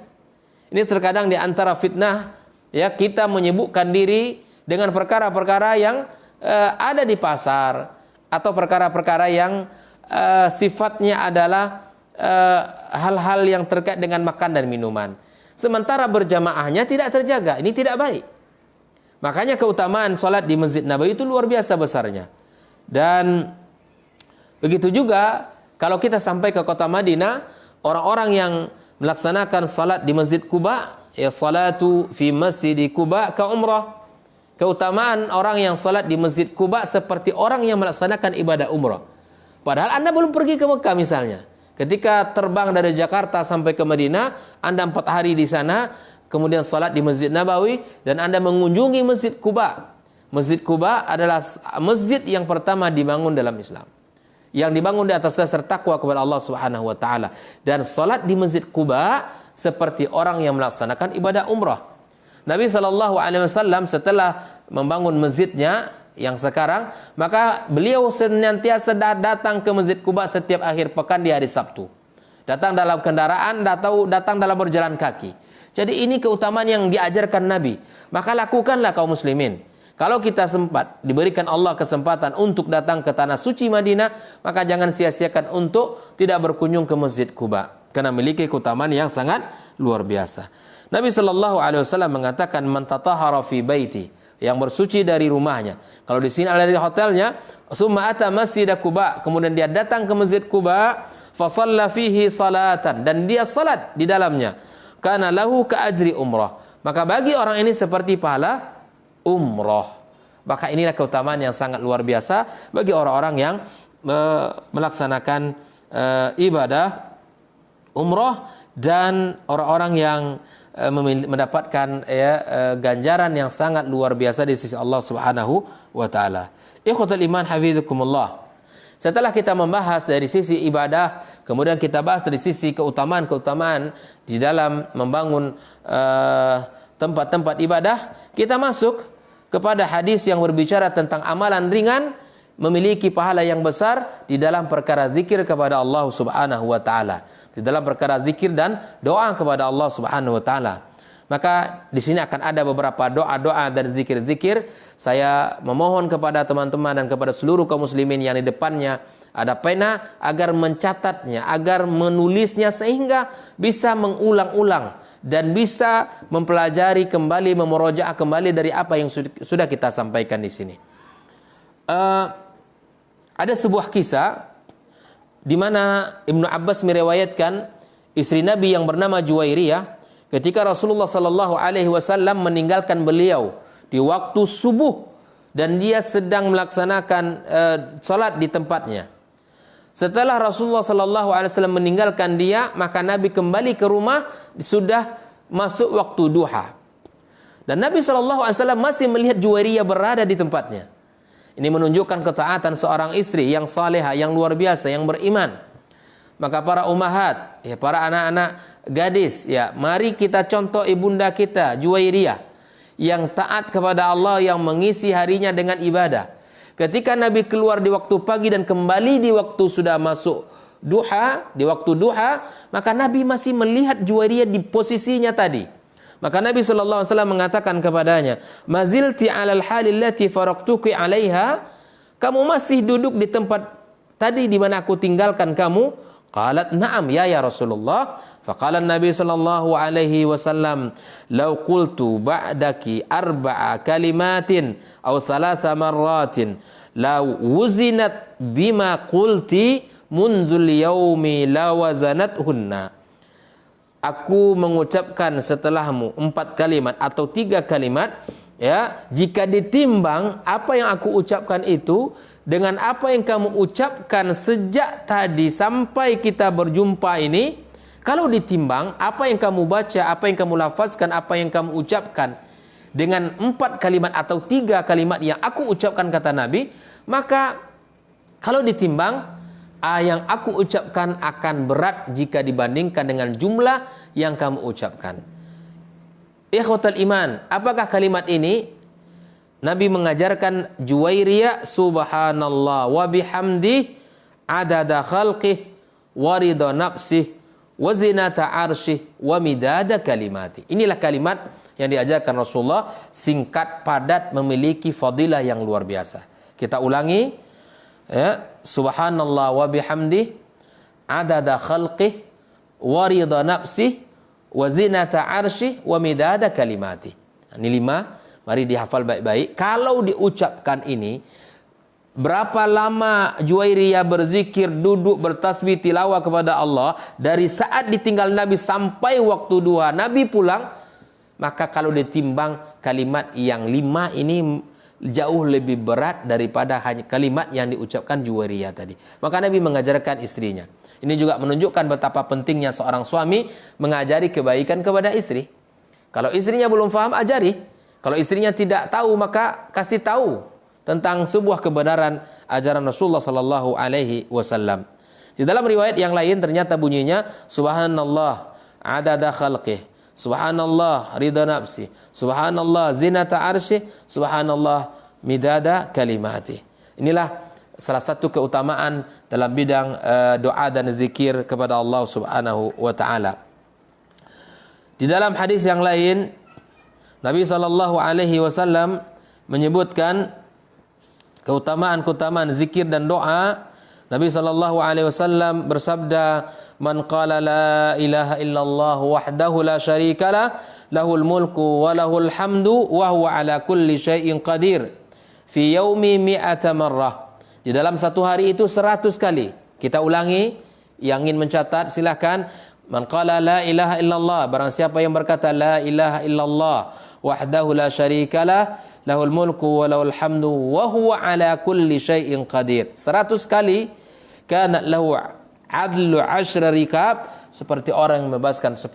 Ini terkadang di antara fitnah ya, kita menyibukkan diri dengan perkara-perkara yang ada di pasar atau perkara-perkara yang sifatnya adalah hal-hal yang terkait dengan makan dan minuman. Sementara berjamaahnya tidak terjaga. Ini tidak baik. Makanya keutamaan salat di Masjid Nabawi itu luar biasa besarnya. Dan begitu juga kalau kita sampai ke kota Madinah, orang-orang yang melaksanakan salat di Masjid Quba, ya salatu fi masjid Quba ka umrah. Keutamaan orang yang salat di Masjid Quba seperti orang yang melaksanakan ibadah umrah. Padahal Anda belum pergi ke Mekah misalnya. Ketika terbang dari Jakarta sampai ke Madinah, Anda 4 hari di sana, kemudian salat di Masjid Nabawi, dan Anda mengunjungi Masjid Quba. Masjid Quba adalah masjid yang pertama dibangun dalam Islam, yang dibangun di atas dasar takwa kepada Allah Subhanahu wa taala. Dan salat di Masjid Quba seperti orang yang melaksanakan ibadah umrah. Nabi SAW setelah membangun masjidnya yang sekarang, maka beliau senantiasa datang ke Masjid Quba setiap akhir pekan di hari Sabtu. Datang dalam kendaraan, datang dalam berjalan kaki. Jadi ini keutamaan yang diajarkan Nabi. Maka lakukanlah kaum muslimin. Kalau kita sempat, diberikan Allah kesempatan untuk datang ke tanah suci Madinah, maka jangan sia-siakan untuk tidak berkunjung ke Masjid Quba, karena memiliki keutamaan yang sangat luar biasa. Nabi SAW mengatakan, man tatahhara fi baiti, yang bersuci dari rumahnya. Kalau di sini ada di hotelnya, summa ata masjid Quba, kemudian dia datang ke Masjid Quba, fa shalla fihi salatan, dan dia salat di dalamnya, kana lahu ka ajri umrah, maka bagi orang ini seperti pahala umroh. Maka inilah keutamaan yang sangat luar biasa bagi orang-orang yang melaksanakan ibadah umroh, dan orang-orang yang mendapatkan ganjaran yang sangat luar biasa di sisi Allah Subhanahu wa taala. Ikhwatul iman hafizakumullah. Setelah kita membahas dari sisi ibadah, kemudian kita bahas dari sisi keutamaan-keutamaan di dalam membangun tempat-tempat ibadah, kita masuk kepada hadis yang berbicara tentang amalan ringan memiliki pahala yang besar di dalam perkara zikir kepada Allah Subhanahu wa taala, di dalam perkara zikir dan doa kepada Allah Subhanahu wa taala. Maka di sini akan ada beberapa doa-doa dan zikir-zikir. Saya memohon kepada teman-teman dan kepada seluruh kaum muslimin yang di depannya ada pena agar mencatatnya, agar menulisnya, sehingga bisa mengulang-ulang dan bisa mempelajari kembali, memurojaah kembali dari apa yang sudah kita sampaikan di sini. Ada sebuah kisah di mana Ibnu Abbas meriwayatkan istri Nabi yang bernama Juwairiyah, ketika Rasulullah SAW meninggalkan beliau di waktu subuh dan dia sedang melaksanakan salat di tempatnya. Setelah Rasulullah SAW meninggalkan dia, maka Nabi kembali ke rumah, sudah masuk waktu duha. Dan Nabi SAW masih melihat Juwairiyah berada di tempatnya. Ini menunjukkan ketaatan seorang istri yang salehah, yang luar biasa, yang beriman. Maka para ummahat, ya, para anak-anak gadis, ya, mari kita contoh ibunda kita Juwairiyah yang taat kepada Allah, yang mengisi harinya dengan ibadah. Ketika Nabi keluar di waktu pagi dan kembali di waktu sudah masuk duha, di waktu duha, maka Nabi masih melihat Juwairiyah di posisinya tadi. Maka Nabi SAW mengatakan kepadanya, mazilti alal halil lati faraqtuki alaiha, kamu masih duduk di tempat tadi di mana aku tinggalkan kamu? Qalat na'am ya Rasulullah. Faqala Nabi sallallahu alaihi wasallam, "Law qultu ba'daki arba'a kalimatin aw thalatha marratin la wuzinat bima qulti munzul yaumi la wazanathunna." Aku mengucapkan setelahmu 4 kalimat atau 3 kalimat, ya, jika ditimbang apa yang aku ucapkan itu dengan apa yang kamu ucapkan sejak tadi sampai kita berjumpa ini, kalau ditimbang apa yang kamu baca, apa yang kamu lafazkan, apa yang kamu ucapkan dengan 4 kalimat atau 3 kalimat yang aku ucapkan, kata Nabi, maka kalau ditimbang yang aku ucapkan akan berat jika dibandingkan dengan jumlah yang kamu ucapkan. Ikhwatal iman, apakah kalimat ini? Nabi mengajarkan Juwairiyah, subhanallah wa bihamdi adada khalqih wa ridha nafsih wa zinata arsyih wa midada kalimati. Inilah kalimat yang diajarkan Rasulullah, singkat, padat, memiliki fadilah yang luar biasa. Kita ulangi, ya, subhanallah wa bihamdi adada khalqih wa ridha nafsih wa zinata arsyih wa midada kalimati. Ini 5. Mari dihafal baik-baik. Kalau diucapkan ini, berapa lama Juwairiyah berzikir, duduk, bertasbih, tilawah kepada Allah dari saat ditinggal Nabi sampai waktu duha Nabi pulang, maka kalau ditimbang kalimat yang 5 ini jauh lebih berat daripada hanya kalimat yang diucapkan Juwairiyah tadi. Maka Nabi mengajarkan istrinya. Ini juga menunjukkan betapa pentingnya seorang suami mengajari kebaikan kepada istri. Kalau istrinya belum faham, ajari. Kalau istrinya tidak tahu, maka kasih tahu. tentang sebuah kebenaran ajaran Rasulullah sallallahu alaihi wasallam. Di dalam riwayat yang lain ternyata bunyinya subhanallah adada khalqih, subhanallah ridha nafsi, subhanallah zinata arsy, subhanallah midada kalimati. Inilah salah satu keutamaan dalam bidang doa dan zikir kepada Allah Subhanahu wa taala. Di dalam hadis yang lain Nabi sallallahu alaihi wasallam menyebutkan keutamaan-keutamaan zikir dan doa. Nabi sallallahu alaihi wasallam bersabda, "Man qala la ilaha illallah wahdahu la syarikalah, lahul mulku wa lahul hamdu wa huwa ala kulli syai'in qadir. Fi yaumi mi'ata marrah." Di dalam satu hari itu 100 kali. Kita ulangi, yang ingin mencatat silakan. Man qala la ilaha illallah, barang siapa yang berkata la ilaha illallah wahdahu la syarikalah, lahul mulku wa lahul hamdu wa huwa ala kulli syai'in qadir. 100 kali, kana lahu adlu 10 rikab, seperti orang yang membebaskan 10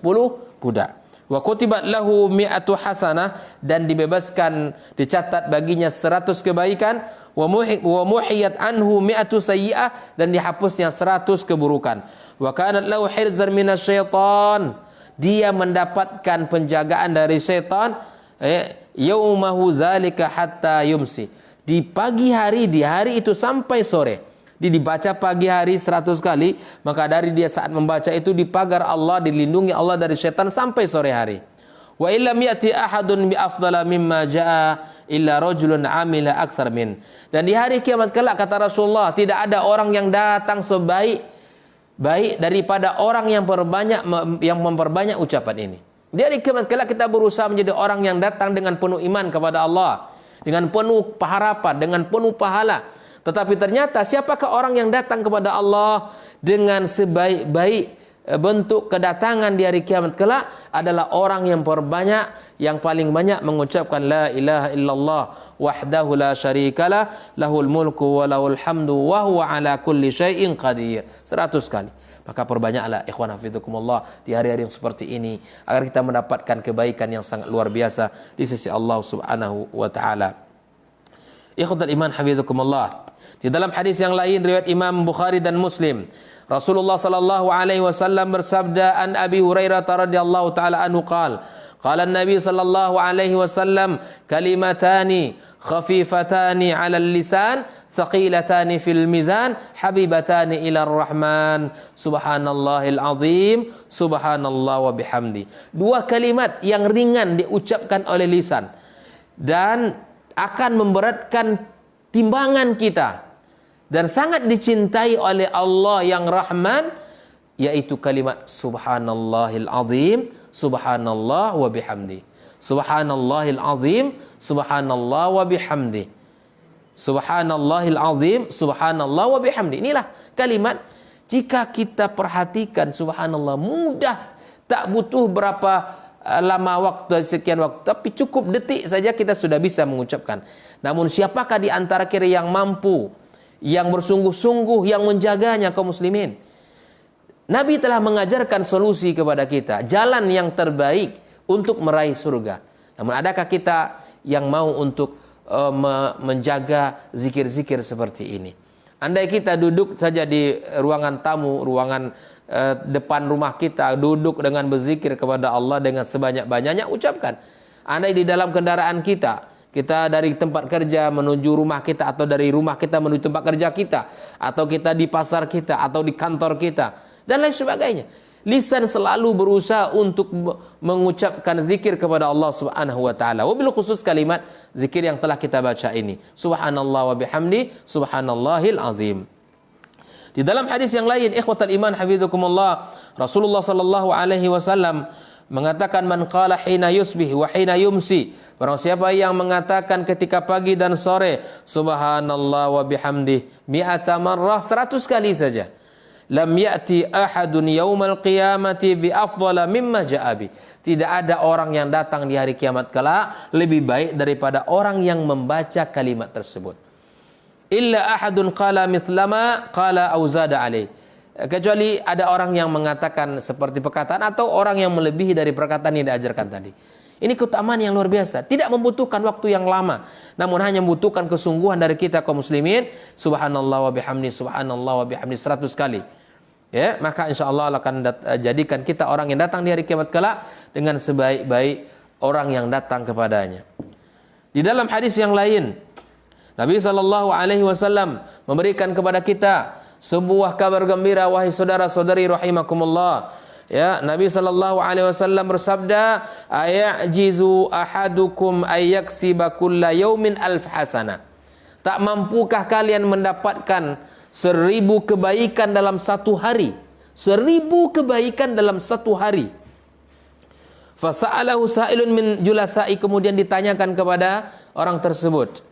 budak. Wa kutibat lahu mi'atu hasanah, dan dibebaskan, dicatat baginya 100 kebaikan. Wa muhiyat anhu mi'atu sayyi'ah, dan dihapusnya 100 keburukan. Wa kanat lahu hirzan minasyaitan, dia mendapatkan penjagaan dari syaitan yaumahu dzalika hatta yumsi, di pagi hari, di hari itu sampai sore. Dibaca pagi hari 100 kali, maka dari dia saat membaca itu dipagar Allah, dilindungi Allah dari syaitan sampai sore hari. Wa illam ya'ti ahadun bi afdala mimma jaa illa rajulun amila aktsar min. Dan di hari kiamat kelak kata Rasulullah, tidak ada orang yang datang sebaik daripada orang yang memperbanyak ucapan ini. Di hari kiamat kelak kita berusaha menjadi orang yang datang dengan penuh iman kepada Allah, dengan penuh pengharapan, dengan penuh pahala. Tetapi ternyata siapakah orang yang datang kepada Allah dengan sebaik-baik bentuk kedatangan di hari kiamat kelak? Adalah orang yang paling banyak mengucapkan la ilaha illallah wahdahu la syarikalah, lahul mulku wa lahul hamdu wa huwa ala kulli syai'in qadir. 100 kali. Maka perbanyaklah ikhwan hafizakumullah di hari-hari yang seperti ini, agar kita mendapatkan kebaikan yang sangat luar biasa di sisi Allah Subhanahu wa taala. Ikhwatul iman hafizakumullah, di dalam hadis yang lain riwayat Imam Bukhari dan Muslim, Rasulullah sallallahu alaihi wasallam bersabda, an Abi Hurairah radhiyallahu taala anhu qala an-nabi sallallahu alaihi wasallam, kalimatani khafifatani 'alal lisan thaqilatani fil mizan habibatani ila ar-rahman subhanallahil azim subhanallah wa bihamdi. Dua kalimat yang ringan diucapkan oleh lisan dan akan memberatkan timbangan kita dan sangat dicintai oleh Allah yang Rahman, yaitu kalimat subhanallahil azim subhanallah wa bihamdi. Subhanallahil azim subhanallah wa bihamdi. Subhanallahil azim subhanallah wa bihamdi. Inilah kalimat, jika kita perhatikan, subhanallah, mudah, tak butuh berapa lama waktu, sekian waktu, tapi cukup detik saja kita sudah bisa mengucapkan. Namun siapakah di antara kita yang mampu, yang bersungguh-sungguh, yang menjaganya, kaum muslimin? Nabi telah mengajarkan solusi kepada kita, jalan yang terbaik untuk meraih surga. Namun adakah kita yang mau untuk menjaga zikir-zikir seperti ini? Andai kita duduk saja di ruangan tamu, ruangan depan rumah kita, duduk dengan berzikir kepada Allah dengan sebanyak-banyaknya, ucapkan. Andai di dalam kendaraan kita dari tempat kerja menuju rumah kita, atau dari rumah kita menuju tempat kerja kita, atau kita di pasar kita, atau di kantor kita, dan lain sebagainya. Lisan selalu berusaha untuk mengucapkan zikir kepada Allah Subhanahu wa taala. Wabil khusus kalimat zikir yang telah kita baca ini. Subhanallah wa bihamdi, subhanallahil azim. Di dalam hadis yang lain, ikhwatal iman hafizakumullah, Rasulullah sallallahu alaihi wasallam mengatakan, man qala hina yusbih wa hina yumsi, barang siapa yang mengatakan ketika pagi dan sore subhanallah wa bihamdi mi'ata marrah, 100 kali saja, lam ya'ti ahadun yaumal qiyamati bi afdala mimma ja'abi, tidak ada orang yang datang di hari kiamat kelak lebih baik daripada orang yang membaca kalimat tersebut. Illa ahadun qala mithlama qala au zada alaih, kecuali ada orang yang mengatakan seperti perkataan atau orang yang melebihi dari perkataan yang diajarkan tadi. Ini keutamaan yang luar biasa, tidak membutuhkan waktu yang lama, namun hanya membutuhkan kesungguhan dari kita kaum muslimin. Subhanallah wa bihamdi, subhanallah wa bihamdi 100 kali. Ya, maka insya Allah akan jadikan kita orang yang datang di hari kiamat kelak dengan sebaik-baik orang yang datang kepadanya. Di dalam hadis yang lain, Nabi SAW memberikan kepada kita sebuah kabar gembira, wahai saudara-saudari rahimakumullah. Ya, Nabi SAW bersabda, ayajizu ahadukum ayyaksiba kulla yaumin alf hasanah. Tak mampukah kalian mendapatkan 1000 kebaikan dalam satu hari? 1000 kebaikan dalam satu hari. Fasa'alahu sa'ilun min julasai, kemudian ditanyakan kepada orang tersebut,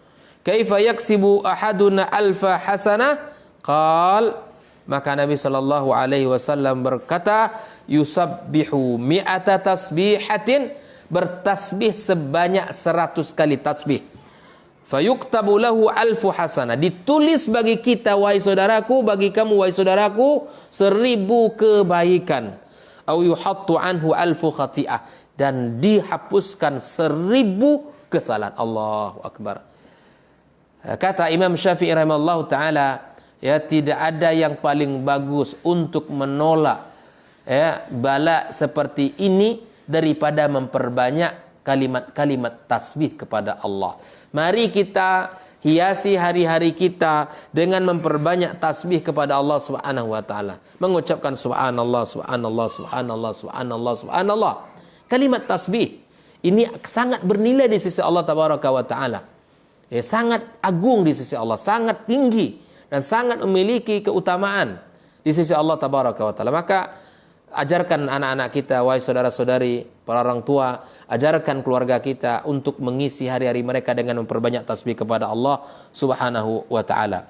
kaifa yaksibu ahaduna alfa hasanah? Qal, maka Nabi SAW berkata, yusabbihu mi'ata tasbihatin, bertasbih sebanyak 100 kali tasbih. Fayuktabu lahu alfu hasanah, ditulis bagi kita wahai saudaraku, bagi kamu wahai saudaraku 1000 kebaikan. Au yuhattu anhu alfu khati'ah, dan dihapuskan 1000 kesalahan. Allahu akbar. Kata Imam Syafi'i rahimahullahu taala, ya, tidak ada yang paling bagus untuk menolak ya bala seperti ini daripada memperbanyak kalimat-kalimat tasbih kepada Allah. Mari kita hiasi hari-hari kita dengan memperbanyak tasbih kepada Allah Subhanahu wa taala. Mengucapkan subhanallah, subhanallah, subhanallah, subhanallah, subhanallah. Kalimat tasbih ini sangat bernilai di sisi Allah tabaraka wa taala. Ya, sangat agung di sisi Allah, sangat tinggi dan sangat memiliki keutamaan di sisi Allah tabaraka wa taala. Maka ajarkan anak-anak kita, wahai saudara-saudari, para orang tua, ajarkan keluarga kita untuk mengisi hari-hari mereka dengan memperbanyak tasbih kepada Allah Subhanahu wa taala.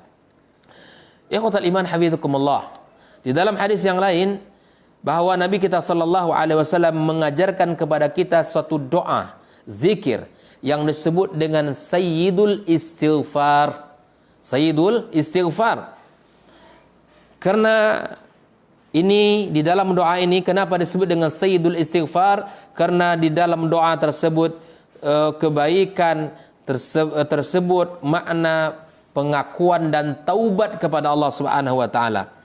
Ikhwatal iman hafizakumullah. Di dalam hadis yang lain bahwa Nabi kita sallallahu alaihi wasallam mengajarkan kepada kita suatu doa, zikir yang disebut dengan Sayyidul Istighfar. Sayyidul Istighfar. Karena ini di dalam doa ini kenapa disebut dengan Sayyidul Istighfar? Karena di dalam doa tersebut kebaikan tersebut makna pengakuan dan taubat kepada Allah Subhanahu wa taala.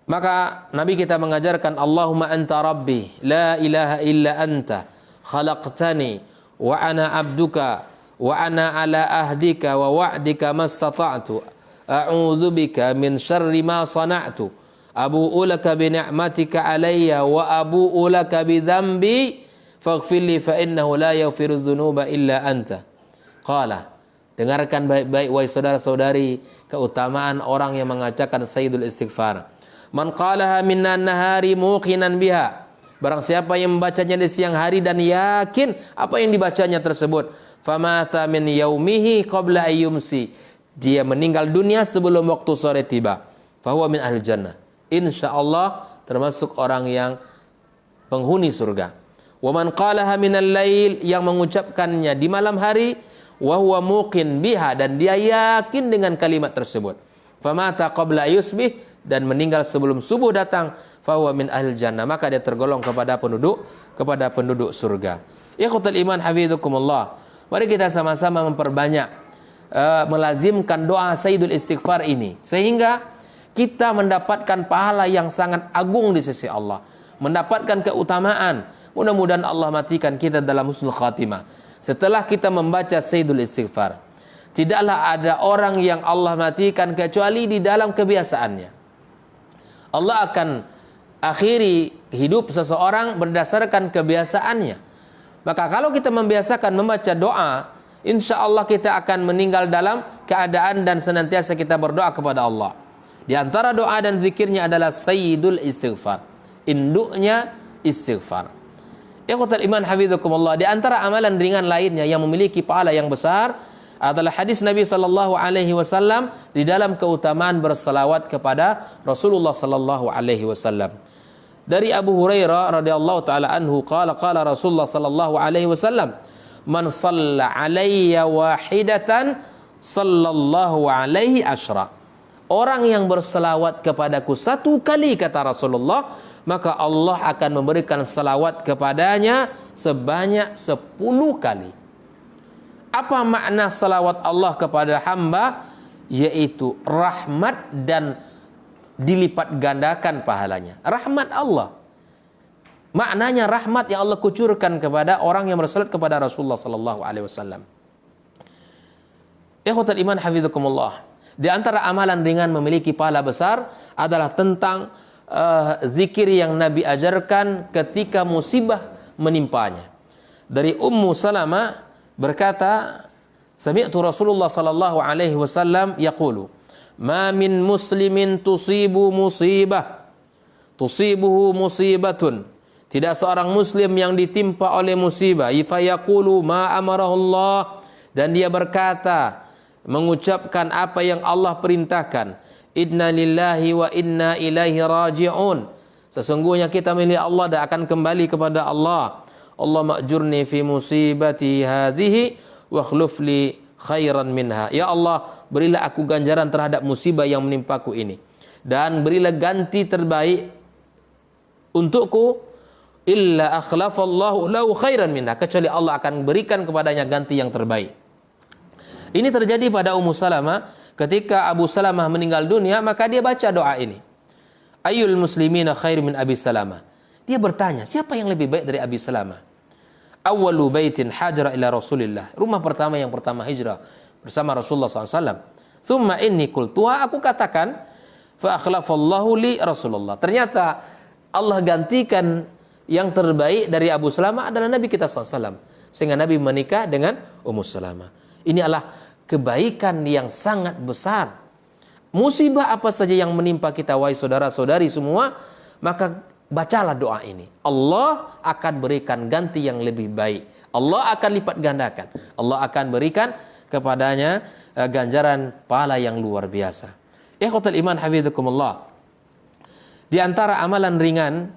Maka Nabi kita mengajarkan, Allahumma anta rabbi la ilaha illa anta khalaqtani wa ana abduka wa ana ala ahdika wa wa'dika mastata'tu a'udzu bika min syarri ma sana'tu abu'u laka bi ni'matika alayya wa abu'u laka bi dhanbi faghfir li fa innahu la yaghfiru dzunuba illa anta. Qala, dengarkan baik-baik wahai saudara-saudari keutamaan orang yang mengajarkan Sayyidul Istighfar. Man qalaha minna nahari muqinan biha, barang siapa yang membacanya di siang hari dan yakin apa yang dibacanya tersebut, famata min yaumihi qabla ayyumsi, dia meninggal dunia sebelum waktu sore tiba, fahuwa min ahli jannah, insyaallah termasuk orang yang penghuni surga. Wa man qalaha minal lail, yang mengucapkannya di malam hari, wa huwa muqin biha, dan dia yakin dengan kalimat tersebut, famata qabla yusbih, dan meninggal sebelum subuh datang, fahuwa min ahli jannah, maka dia tergolong kepada penduduk surga. Ikhwatul iman hafizakumullah, mari kita sama-sama memperbanyak melazimkan doa Sayyidul Istighfar ini, sehingga kita mendapatkan pahala yang sangat agung di sisi Allah, mendapatkan keutamaan. Mudah-mudahan Allah matikan kita dalam husnul khatimah setelah kita membaca Sayyidul Istighfar. Tidaklah ada orang yang Allah matikan kecuali di dalam kebiasaannya. Allah akan akhiri hidup seseorang berdasarkan kebiasaannya. Maka kalau kita membiasakan membaca doa, insya Allah kita akan meninggal dalam keadaan dan senantiasa kita berdoa kepada Allah. Di antara doa dan zikirnya adalah Sayyidul Istighfar, induknya istighfar. Ikhwatal iman hafizakumullah, di antara amalan ringan lainnya yang memiliki pahala yang besar adalah hadis Nabi sallallahu alaihi wasallam di dalam keutamaan berselawat kepada Rasulullah sallallahu alaihi wasallam. Dari Abu Hurairah radhiyallahu taala anhu qala Rasulullah sallallahu alaihi wasallam, man shalla alayya wahidatan sallallahu alaihi asyra. orang yang berselawat kepadaku 1 kali, kata Rasulullah, maka Allah akan memberikan selawat kepadanya sebanyak 10 kali. Apa makna selawat Allah kepada hamba? Yaitu rahmat dan dilipat gandakan pahalanya. Rahmat Allah. Maknanya rahmat yang Allah kucurkan kepada orang yang bersalat kepada Rasulullah sallallahu alaihi wasallam. Ikhwatul iman hafizakumullah. Di antara amalan ringan memiliki pahala besar adalah tentang zikir yang Nabi ajarkan ketika musibah menimpanya. Dari Ummu Salamah berkata, sami'tu Rasulullah sallallahu alaihi wasallam yaqulu, "Ma min muslimin tusibuhu musibatun." Tidak seorang muslim yang ditimpa oleh musibah, fa yaqulu ma amarahullah, dan dia berkata, mengucapkan apa yang Allah perintahkan, inna lillahi wa inna ilaihi raji'un, sesungguhnya kita milik Allah dan akan kembali kepada Allah. Allah ma'jurni fi musibati hadhihi wa akhluf li khairan minha. Ya Allah, berilah aku ganjaran terhadap musibah yang menimpaku ini, dan berilah ganti terbaik untukku, illa akhlafallahu lahu khairan minha, kecuali Allah akan berikan kepadanya ganti yang terbaik. Ini terjadi pada Ummu Salamah ketika Abu Salamah meninggal dunia, maka dia baca doa ini. Ayyul muslimina khair min Abi Salamah. Dia bertanya, siapa yang lebih baik dari Abi Salamah? Awwalu baitin hajra ila Rasulillah. Rumah pertama yang pertama hijrah bersama Rasulullah SAW. Thumma inni qultuha, aku katakan, fa akhlafallahu li Rasulullah. Ternyata Allah gantikan yang terbaik dari Abu Salamah adalah Nabi kita SAW. Sehingga Nabi menikah dengan Ummu Salamah. Ini adalah kebaikan yang sangat besar. Musibah apa saja yang menimpa kita, wahai saudara-saudari semua, maka bacalah doa ini. Allah akan berikan ganti yang lebih baik. Allah akan lipat gandakan. Allah akan berikan kepadanya ganjaran pahala yang luar biasa. Ikhwatul iman hafizakumullah. Di antara amalan ringan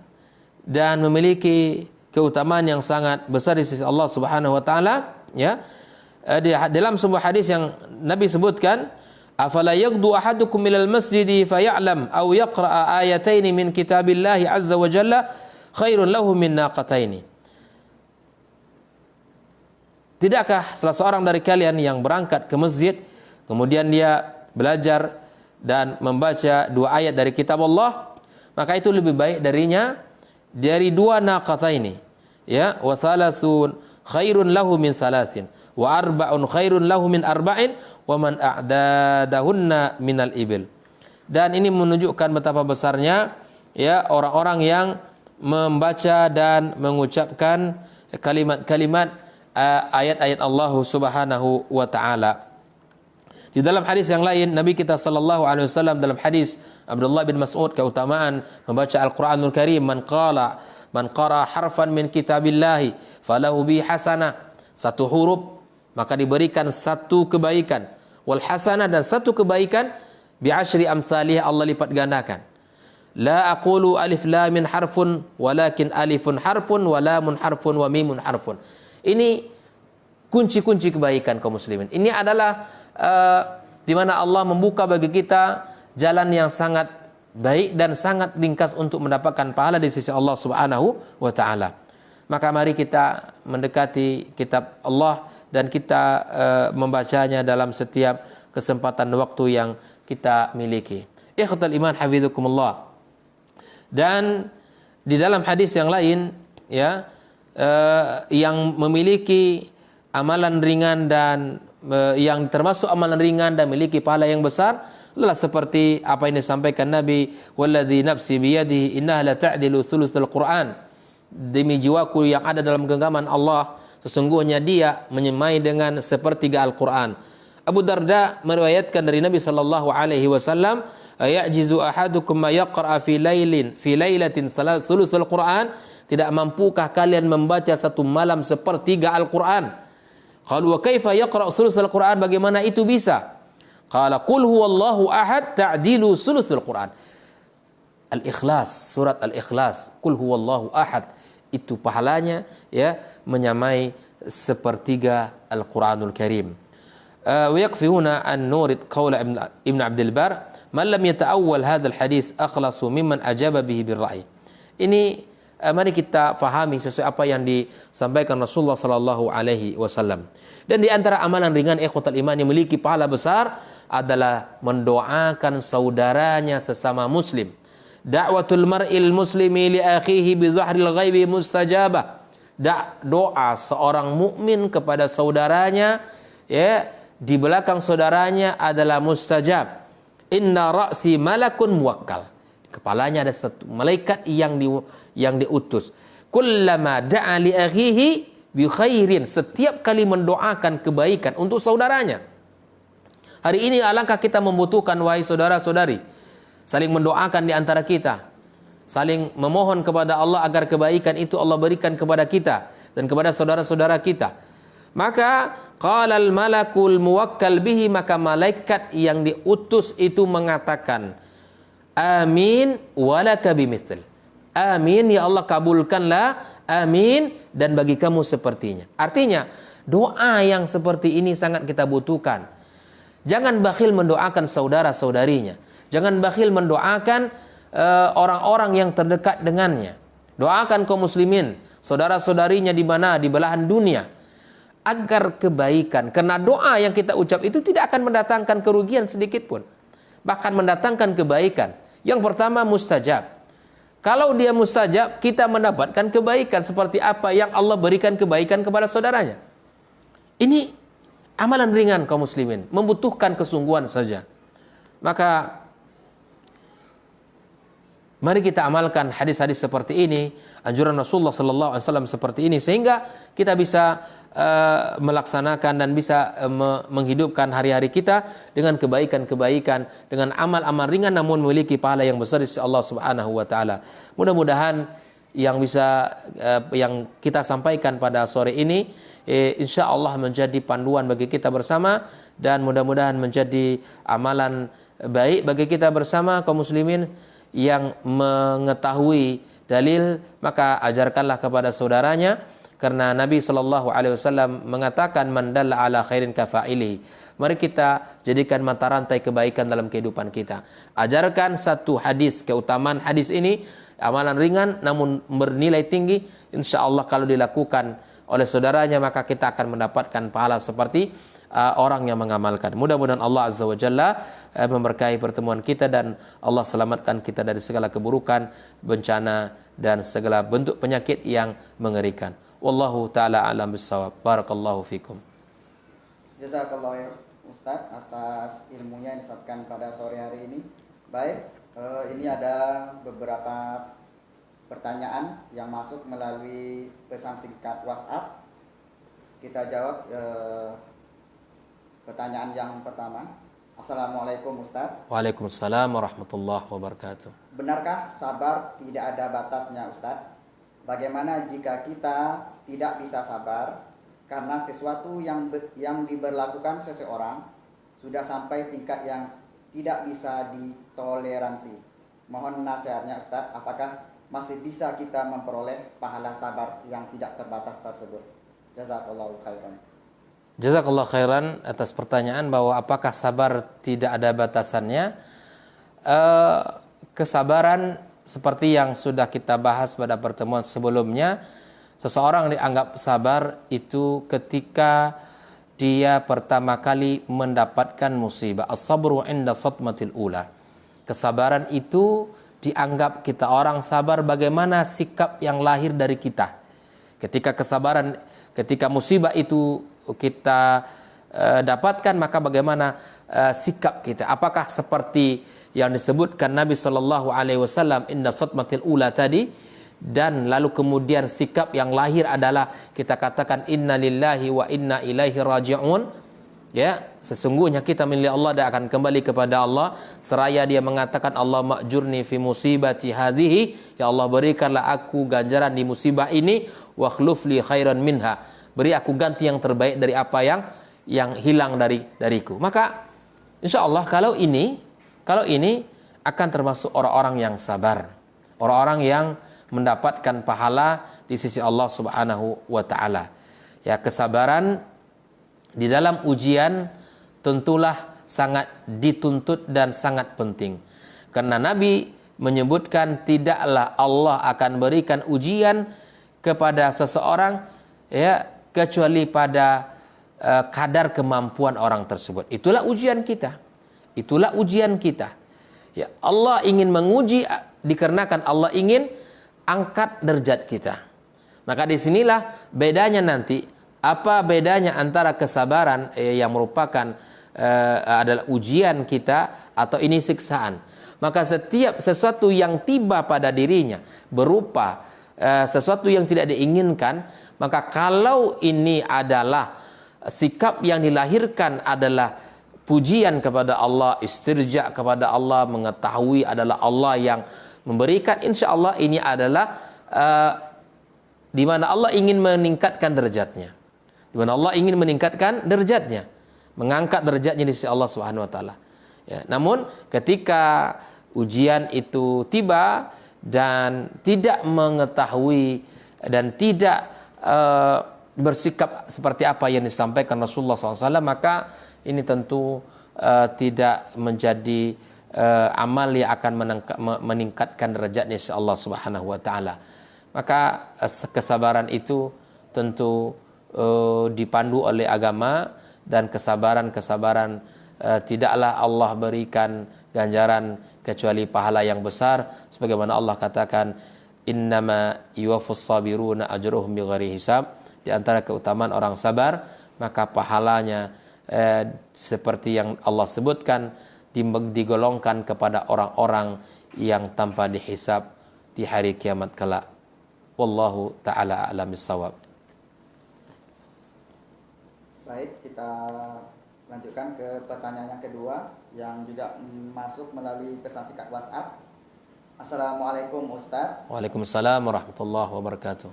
dan memiliki keutamaan yang sangat besar di sisi Allah Subhanahu wa taala, ya. Dalam sebuah hadis yang Nabi sebutkan, afala yaghdu ahadukum ilal masjidi faya'lam aw yaqra'a ayataini min kitabillahi azza wa jalla khairun lahu min naqataini. Tidakkah salah seorang dari kalian yang berangkat ke masjid kemudian dia belajar dan membaca 2 ayat dari kitab Allah, maka itu lebih baik darinya dari 2 naqataini, ya, wa thalathun khairun lahu min thalathin wa arba'un khairun lahu min arba'in wa man a'dadahunna minal ibil. Dan ini menunjukkan betapa besarnya, ya, orang-orang yang membaca dan mengucapkan kalimat-kalimat ayat-ayat Allah Subhanahu wa taala. Di dalam hadis yang lain, Nabi kita sallallahu alaihi wasallam dalam hadis Abdullah bin Mas'ud, keutamaan membaca Al-Qur'anul Karim, man qara harfan min kitabillahi falahu bi hasanah, 1 huruf maka diberikan 1 kebaikan, wal hasanah, dan 1 kebaikan bi asyri amsalih, Allah lipat gandakan. La aqulu alif lam min harfun walakin alifun harfun wa lamun harfun wa mimun harfun. Ini kunci-kunci kebaikan kaum muslimin. Ini adalah di mana Allah membuka bagi kita jalan yang sangat baik dan sangat ringkas untuk mendapatkan pahala di sisi Allah Subhanahu wa taala. Maka mari kita mendekati kitab Allah dan kita membacanya dalam setiap kesempatan waktu yang kita miliki. Ikhwatul iman hafizakumullah. Dan di dalam hadis yang lain, ya, yang memiliki amalan ringan dan yang termasuk amalan ringan dan memiliki pahala yang besar adalah seperti apa yang disampaikan Nabi, walladzi nafsi biyadihi innaha la ta'dilu thulutsal Qur'an, demi jiwaku yang ada dalam genggaman Allah, sesungguhnya dia menyemai dengan 1/3 Al-Qur'an. Abu Darda meriwayatkan dari Nabi sallallahu alaihi wasallam, ya'jizu ahadukum ma yaqra fi lailatin thulutsal Qur'an, tidak mampukah kalian membaca 1 malam 1/3 Al-Qur'an? Qalu wa kaifa yaqra thulutsal Qur'an, bagaimana itu bisa? Qala qul huwallahu ahad ta'dilu thulutsal Qur'an. Al-Ikhlas, surat Al-Ikhlas, qul huwallahu ahad, itu pahalanya, ya, menyamai 1/3 Al-Qur'anul Karim. Wa yakfi huna an nurid qaula Ibn Abdul Bar, man lam yata'awwal hadzal hadis akhlasu mimman ajaba bihi birra'i. Ini mari kita fahami sesuai apa yang disampaikan Rasulullah sallallahu alaihi wasallam. Dan di antara amalan ringan ikhwatul iman yang memiliki pahala besar adalah mendoakan saudaranya sesama muslim. Da'watul mar'il muslimi li akhihi bi dhahril ghaibi mustajabah. Doa seorang mukmin kepada saudaranya ya di belakang saudaranya adalah mustajab. Inna ra'si malakun muwakkal. Kepalanya ada satu malaikat yang diutus. Kullama da'a li akhihi bi khairin, setiap kali mendoakan kebaikan untuk saudaranya. Hari ini alangkah kita membutuhkan wahai saudara-saudari, saling mendoakan di antara kita. Saling memohon kepada Allah agar kebaikan itu Allah berikan kepada kita dan kepada saudara-saudara kita. Maka qalal malakul muwakkal bihi, maka malaikat yang diutus itu mengatakan, amin walaka bimithil. Amin ya Allah, kabulkanlah, amin, dan bagi kamu sepertinya. Artinya doa yang seperti ini sangat kita butuhkan. Jangan bakhil mendoakan saudara-saudarinya. Jangan bakhil mendoakan orang-orang yang terdekat dengannya. Doakan kaum muslimin, saudara-saudarinya di mana, di belahan dunia, agar kebaikan. Karena doa yang kita ucap itu tidak akan mendatangkan kerugian sedikit pun, bahkan mendatangkan kebaikan. Yang pertama mustajab. Kalau dia mustajab, kita mendapatkan kebaikan seperti apa yang Allah berikan kebaikan kepada saudaranya. Ini amalan ringan kaum muslimin, membutuhkan kesungguhan saja. Maka mari kita amalkan hadis-hadis seperti ini, anjuran Rasulullah sallallahu alaihi wasallam seperti ini, sehingga kita bisa melaksanakan dan bisa menghidupkan hari-hari kita dengan kebaikan-kebaikan, dengan amal-amal ringan namun memiliki pahala yang besar di sisi Allah Subhanahu wa taala. Mudah-mudahan yang bisa yang kita sampaikan pada sore ini insya Allah menjadi panduan bagi kita bersama, dan mudah-mudahan menjadi amalan baik bagi kita bersama kaum muslimin. Yang mengetahui dalil maka ajarkanlah kepada saudaranya, karena Nabi SAW mengatakan man dalla ala khairin kafa'ili. Mari kita jadikan mata rantai kebaikan dalam kehidupan kita. Ajarkan satu hadis, keutamaan hadis ini amalan ringan namun bernilai tinggi. Insya Allah kalau dilakukan oleh saudaranya maka kita akan mendapatkan pahala seperti orang yang mengamalkan. Mudah-mudahan Allah Azza wa Jalla memberkahi pertemuan kita dan Allah selamatkan kita dari segala keburukan, bencana dan segala bentuk penyakit yang mengerikan. Wallahu taala a'lam bissawab. Barakallahu fikum. Jazakallahu ya Ustaz atas ilmunya yang disampaikan pada sore hari ini. Baik, ini ada beberapa pertanyaan yang masuk melalui pesan singkat WhatsApp. Kita jawab pertanyaan yang pertama. Assalamualaikum Ustaz. Waalaikumsalam warahmatullahi wabarakatuh. Benarkah sabar tidak ada batasnya Ustaz? Bagaimana jika kita tidak bisa sabar karena sesuatu yang diberlakukan seseorang sudah sampai tingkat yang tidak bisa ditoleransi? Mohon nasihatnya Ustaz, apakah masih bisa kita memperoleh pahala sabar yang tidak terbatas tersebut? Jazakallahu khairan. Jazakallah khairan atas pertanyaan bahwa apakah sabar tidak ada batasannya. Kesabaran seperti yang sudah kita bahas pada pertemuan sebelumnya, seseorang dianggap sabar itu ketika dia pertama kali mendapatkan musibah. As-sabru 'inda satmatil ula. Kesabaran itu dianggap kita orang sabar bagaimana sikap yang lahir dari kita. Ketika musibah itu kita dapatkan, maka bagaimana sikap kita? Apakah seperti yang disebutkan Nabi Shallallahu Alaihi Wasallam inna satmatil ula tadi, dan lalu kemudian sikap yang lahir adalah kita katakan inna lillahi wa inna ilaihi raji'un, ya, sesungguhnya kita milik Allah dan akan kembali kepada Allah, seraya dia mengatakan Allah ma'jurni fi musibati hadhihi, ya Allah berikanlah aku ganjaran di musibah ini, wa khlufli khairan minha, beri aku ganti yang terbaik dari apa yang hilang dariku. Maka insya Allah kalau ini akan termasuk orang-orang yang sabar, orang-orang yang mendapatkan pahala di sisi Allah Subhanahu wa taala. Ya, kesabaran di dalam ujian tentulah sangat dituntut dan sangat penting. Karena Nabi menyebutkan tidaklah Allah akan berikan ujian kepada seseorang ya kecuali pada kadar kemampuan orang tersebut. Itulah ujian kita. Itulah ujian kita. Ya, Allah ingin menguji dikarenakan Allah ingin angkat derajat kita. Maka disinilah bedanya nanti. Apa bedanya antara kesabaran yang merupakan adalah ujian kita atau ini siksaan. Maka setiap sesuatu yang tiba pada dirinya berupa sesuatu yang tidak diinginkan, maka kalau ini adalah sikap yang dilahirkan adalah pujian kepada Allah, istirja kepada Allah, mengetahui adalah Allah yang memberikan, insya Allah ini adalah di mana Allah ingin meningkatkan derajatnya. Di mana Allah ingin meningkatkan derajatnya, mengangkat derajatnya di sisi Allah Subhanahu wa taala. Ya, namun ketika ujian itu tiba dan tidak mengetahui dan tidak bersikap seperti apa yang disampaikan Rasulullah SAW, maka ini tentu tidak menjadi amal yang akan meningkatkan derajatnya insya Allah Subhanahu wa taala. Maka kesabaran itu tentu dipandu oleh agama, dan kesabaran tidaklah Allah berikan ganjaran kecuali pahala yang besar, sebagaimana Allah katakan innama yuwaffas sabiruna ajruhum bighairi hisab. Di antara keutamaan orang sabar, maka pahalanya seperti yang Allah sebutkan digolongkan kepada orang-orang yang tanpa dihisab di hari kiamat kelak. Wallahu taala a'lam bissawab. Baik, kita lanjutkan ke pertanyaan yang kedua yang juga masuk melalui pesan singkat WhatsApp. Assalamualaikum Ustadz. Waalaikumsalam warahmatullahi wabarakatuh.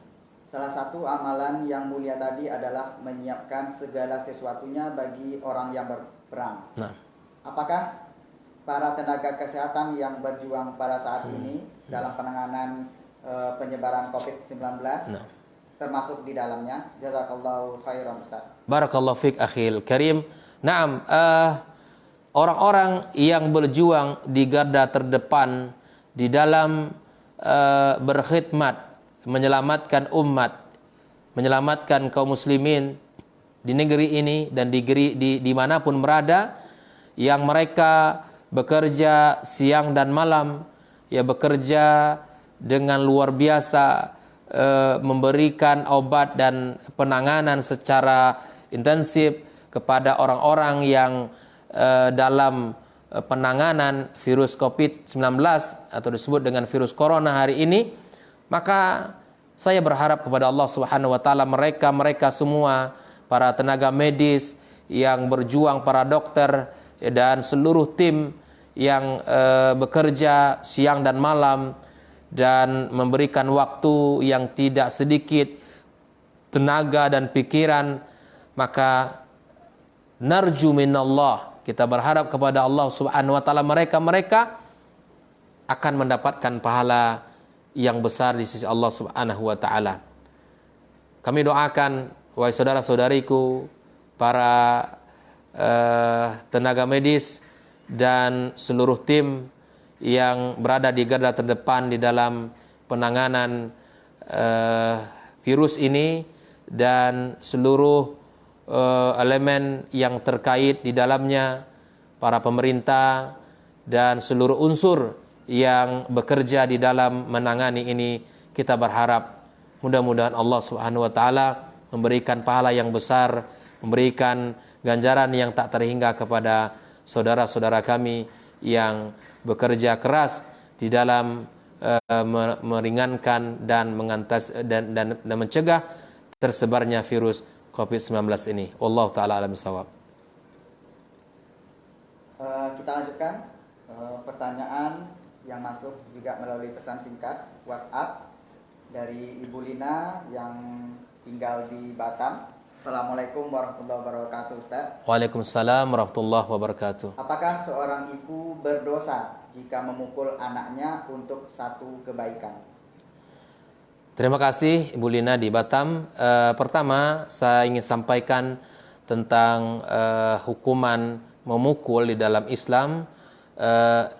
Salah satu amalan yang mulia tadi adalah menyiapkan segala sesuatunya bagi orang yang berperang. Nah, apakah para tenaga kesehatan yang berjuang pada saat ini dalam penanganan penyebaran COVID-19 termasuk di dalamnya? Jazakallahu khairan Ustaz. Barakallahu fiik akhil karim. Naam, orang-orang yang berjuang di garda terdepan di dalam berkhidmat, menyelamatkan umat, menyelamatkan kaum muslimin di negeri ini dan di manapun berada, yang mereka bekerja siang dan malam, ya bekerja dengan luar biasa, memberikan obat dan penanganan secara intensif kepada orang-orang yang dalam penanganan virus COVID-19 atau disebut dengan virus corona hari ini. Maka saya berharap kepada Allah Subhanahu wa taala mereka semua, para tenaga medis yang berjuang, para dokter dan seluruh tim yang bekerja siang dan malam dan memberikan waktu yang tidak sedikit tenaga dan pikiran, maka narju minallah, kita berharap kepada Allah Subhanahu wa taala mereka akan mendapatkan pahala yang besar di sisi Allah Subhanahu wa taala. Kami doakan wahai saudara-saudariku, para tenaga medis dan seluruh tim yang berada di garda terdepan di dalam penanganan virus ini, dan seluruh elemen yang terkait di dalamnya, para pemerintah dan seluruh unsur yang bekerja di dalam menangani ini. Kita berharap mudah-mudahan Allah Subhanahu wa taala memberikan pahala yang besar, memberikan ganjaran yang tak terhingga kepada saudara-saudara kami yang bekerja keras di dalam meringankan dan dan mencegah tersebarnya virus COVID-19 ini. Wallahu taala alam bisawab. Kita lanjutkan pertanyaan yang masuk juga melalui pesan singkat WhatsApp dari Ibu Lina yang tinggal di Batam. Assalamualaikum warahmatullahi wabarakatuh Ustaz. Waalaikumsalam warahmatullahi wabarakatuh. Apakah seorang ibu berdosa jika memukul anaknya untuk satu kebaikan? Terima kasih Ibu Lina di Batam. Pertama saya ingin sampaikan tentang hukuman memukul di dalam Islam.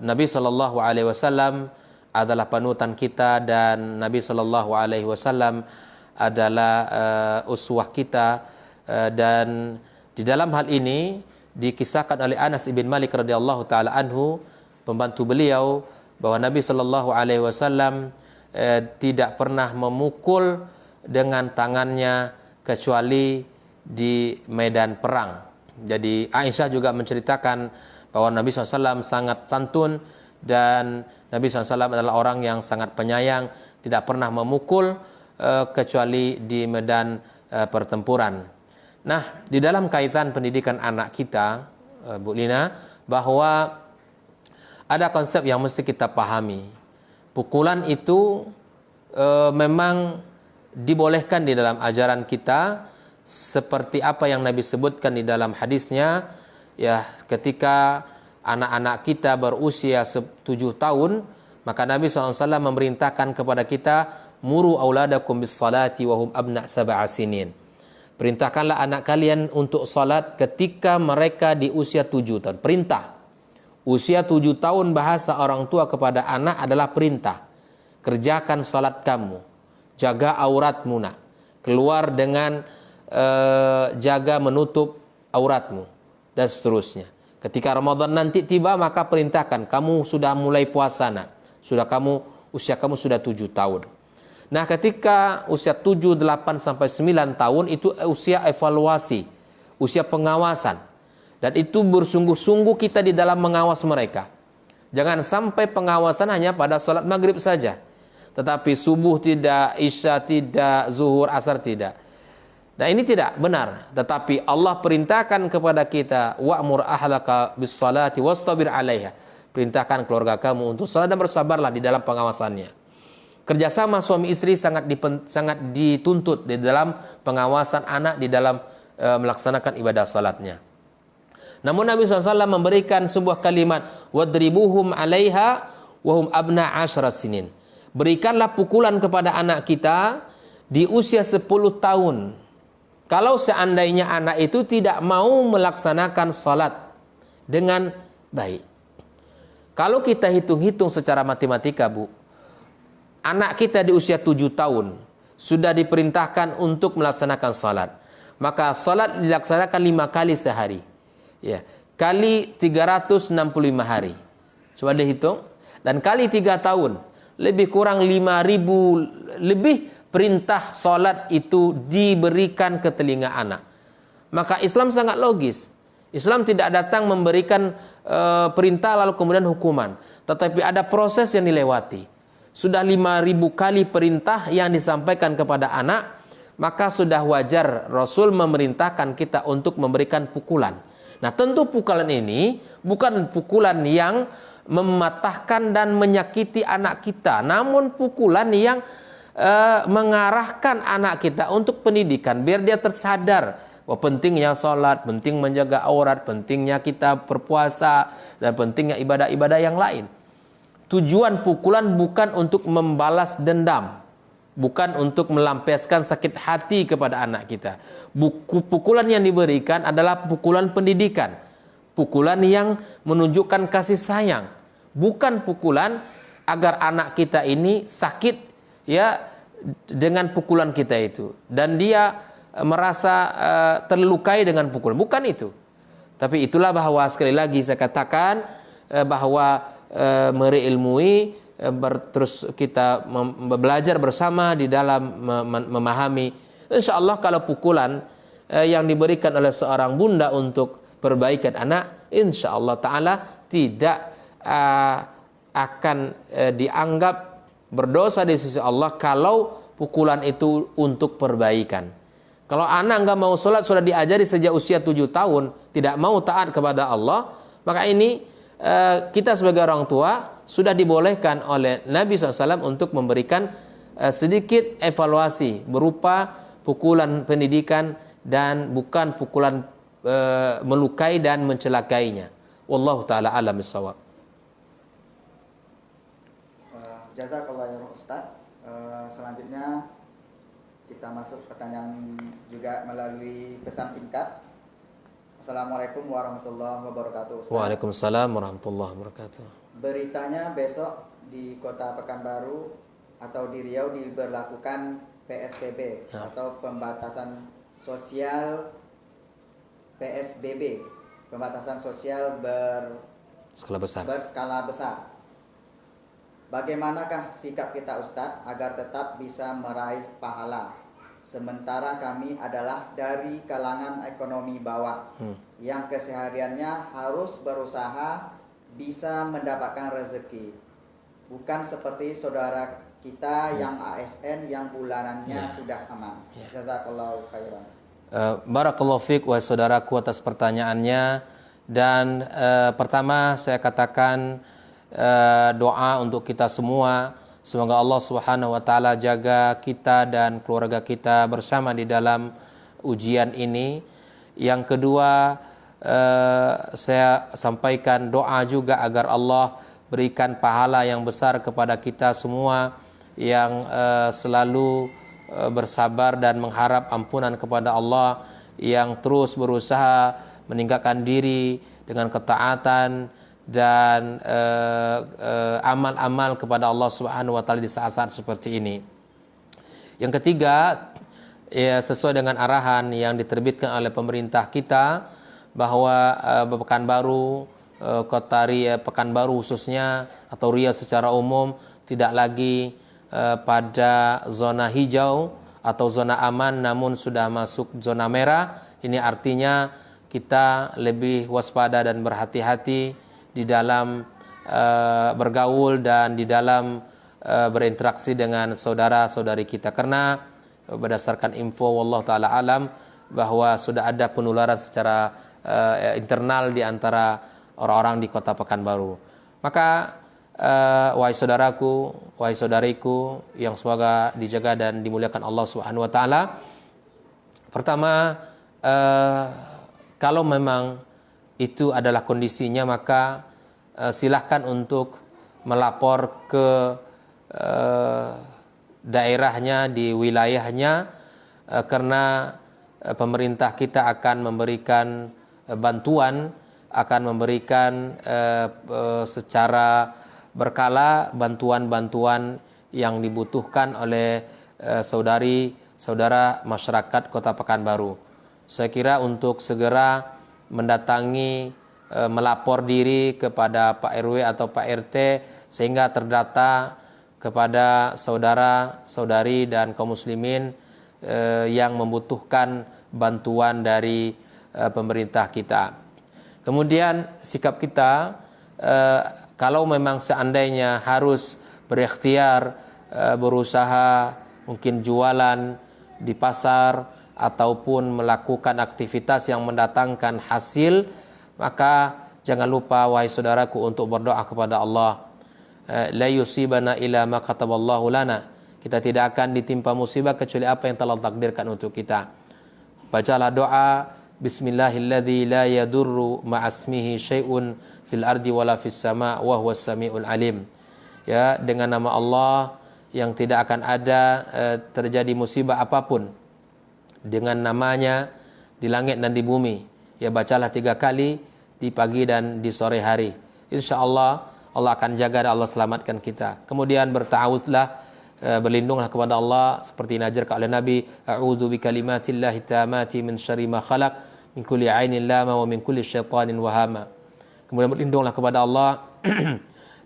Nabi Shallallahu Alaihi Wasallam adalah panutan kita, dan Nabi Shallallahu Alaihi Wasallam adalah uswah kita. Dan di dalam hal ini dikisahkan oleh Anas bin Malik radhiyallahu taala anhu, pembantu beliau, bahwa Nabi Shallallahu Alaihi Wasallam tidak pernah memukul dengan tangannya kecuali di medan perang. Jadi Aisyah juga menceritakan bahwa Nabi SAW sangat santun, dan Nabi SAW adalah orang yang sangat penyayang, tidak pernah memukul kecuali di medan pertempuran. Nah, di dalam kaitan pendidikan anak kita, Bu Lina, bahwa ada konsep yang mesti kita pahami. Pukulan itu memang dibolehkan di dalam ajaran kita, seperti apa yang Nabi sebutkan di dalam hadisnya, ya, ketika anak-anak kita berusia 7 tahun, maka Nabi SAW memerintahkan kepada kita, muru auladakum bis salati wa hum abna sab'a sinin. Perintahkanlah anak kalian untuk salat ketika mereka di usia 7 tahun. Perintah. Usia 7 tahun, bahasa orang tua kepada anak adalah perintah. Kerjakan salat kamu. Jaga auratmu nak. Keluar dengan jaga menutup auratmu. Dan seterusnya. Ketika Ramadan nanti tiba, maka perintahkan, kamu sudah mulai puasa nak. Usia kamu sudah 7 tahun. Nah, ketika usia 7, 8 sampai 9 tahun itu usia evaluasi, usia pengawasan. Dan itu bersungguh-sungguh kita di dalam mengawas mereka. Jangan sampai pengawasan hanya pada salat maghrib saja, tetapi subuh tidak, isya tidak, zuhur, asar tidak. Nah, ini tidak benar. Tetapi Allah perintahkan kepada kita, wa'mur ahlaka bis salati wastabir 'alaiha. Perintahkan keluarga kamu untuk salat dan bersabarlah di dalam pengawasannya. Kerjasama suami istri sangat dituntut di dalam pengawasan anak, di dalam melaksanakan ibadah salatnya. Namun Nabi SAW memberikan sebuah kalimat, wadribuhum 'alaiha wa hum abna 10 sinin. Berikanlah pukulan kepada anak kita di usia 10 tahun. Kalau seandainya anak itu tidak mau melaksanakan salat dengan baik. Kalau kita hitung-hitung secara matematika, Bu, anak kita di usia 7 tahun sudah diperintahkan untuk melaksanakan salat. Maka salat dilaksanakan 5 kali sehari. Ya, kali 365 hari. Coba dihitung. Dan kali 3 tahun, lebih kurang 5.000 lebih perintah salat itu diberikan ke telinga anak. Maka Islam sangat logis. Islam tidak datang memberikan perintah lalu kemudian hukuman, tetapi ada proses yang dilewati. Sudah 5.000 kali perintah yang disampaikan kepada anak, maka sudah wajar Rasul memerintahkan kita untuk memberikan pukulan. Nah, tentu pukulan ini bukan pukulan yang mematahkan dan menyakiti anak kita, namun pukulan yang mengarahkan anak kita untuk pendidikan, biar dia tersadar bahwa pentingnya sholat, penting menjaga aurat, pentingnya kita berpuasa, dan pentingnya ibadah-ibadah yang lain. Tujuan pukulan bukan untuk membalas dendam, bukan untuk melampiaskan sakit hati kepada anak kita. Pukulan yang diberikan adalah pukulan pendidikan, pukulan yang menunjukkan kasih sayang, bukan pukulan agar anak kita ini sakit, ya, dengan pukulan kita itu, dan dia merasa terlukai dengan pukulan. Bukan itu. Tapi itulah bahwa sekali lagi saya katakan bahwa merilmui, terus kita belajar bersama di dalam memahami. Insyaallah kalau pukulan yang diberikan oleh seorang bunda untuk perbaikan anak, insyaallah ta'ala tidak akan dianggap berdosa di sisi Allah kalau pukulan itu untuk perbaikan. Kalau anak enggak mau sholat, sudah diajari sejak usia 7 tahun, tidak mau taat kepada Allah, maka ini kita sebagai orang tua sudah dibolehkan oleh Nabi SAW untuk memberikan sedikit evaluasi berupa pukulan pendidikan dan bukan pukulan melukai dan mencelakainya. Wallahu ta'ala alam bissawab. Jazakallah ya Ustaz. Selanjutnya kita masuk pertanyaan juga melalui pesan singkat. Assalamualaikum warahmatullahi wabarakatuh, Ustaz. Waalaikumsalam warahmatullahi wabarakatuh. Beritanya besok di Kota Pekanbaru atau di Riau diberlakukan PSBB atau pembatasan sosial PSBB, pembatasan sosial berskala besar. Bagaimanakah sikap kita, Ustadz, agar tetap bisa meraih pahala? Sementara kami adalah dari kalangan ekonomi bawah yang kesehariannya harus berusaha bisa mendapatkan rezeki. Bukan seperti saudara kita yang ASN yang bulanannya sudah aman. Jazakallahu khairan. Barakallahu fiik, wahai saudaraku, atas pertanyaannya. Dan pertama saya katakan doa untuk kita semua. Semoga Allah Subhanahu wa taala jaga kita dan keluarga kita bersama di dalam ujian ini. Yang kedua, saya sampaikan doa juga agar Allah berikan pahala yang besar kepada kita semua yang selalu bersabar dan mengharap ampunan kepada Allah, yang terus berusaha meningkatkan diri dengan ketaatan dan amal-amal kepada Allah Subhanahu wa taala di saat-saat seperti ini. Yang ketiga, ya, sesuai dengan arahan yang diterbitkan oleh pemerintah kita bahwa Pekanbaru, kota Riau, Pekanbaru khususnya atau Riau secara umum tidak lagi pada zona hijau atau zona aman, namun sudah masuk zona merah. Ini artinya kita lebih waspada dan berhati-hati di dalam bergaul dan di dalam berinteraksi dengan saudara-saudari kita, karena berdasarkan info wallahu taala alam bahwa sudah ada penularan secara internal di antara orang-orang di Kota Pekanbaru. Maka wahai saudaraku, wahai saudariku yang semoga dijaga dan dimuliakan Allah Subhanahu wa taala. Pertama, kalau memang itu adalah kondisinya, maka silahkan untuk melapor ke daerahnya, di wilayahnya, karena pemerintah kita akan memberikan bantuan, akan memberikan secara berkala bantuan-bantuan yang dibutuhkan oleh saudara masyarakat Kota Pekanbaru. Saya kira untuk segera mendatangi, melapor diri kepada Pak RW atau Pak RT sehingga terdata kepada saudara-saudari dan kaum muslimin yang membutuhkan bantuan dari pemerintah kita. Kemudian sikap kita, kalau memang seandainya harus berikhtiar, berusaha mungkin jualan di pasar ataupun melakukan aktivitas yang mendatangkan hasil, maka jangan lupa wahai saudaraku untuk berdoa kepada Allah. La yusibana illa ma kataballahu lana. Kita tidak akan ditimpa musibah kecuali apa yang telah takdirkan untuk kita. Bacalah doa Bismillahilladzi la yadurru ma'asmihi syai'un fil ardi wala fis sama' wa huwas samiul alim. Ya, dengan nama Allah yang tidak akan ada terjadi musibah apapun dengan namanya di langit dan di bumi. Ya, bacalah 3 kali di pagi dan di sore hari. InsyaAllah Allah akan jaga dan Allah selamatkan kita. Kemudian berta'awudlah, berlindunglah kepada Allah seperti diajarkan oleh Nabi, a'udzu bikalimatillahi tammati min syarri ma khalaq min kulli 'ainin lama wa min kulli syaitanin wahama. Kemudian berlindunglah kepada Allah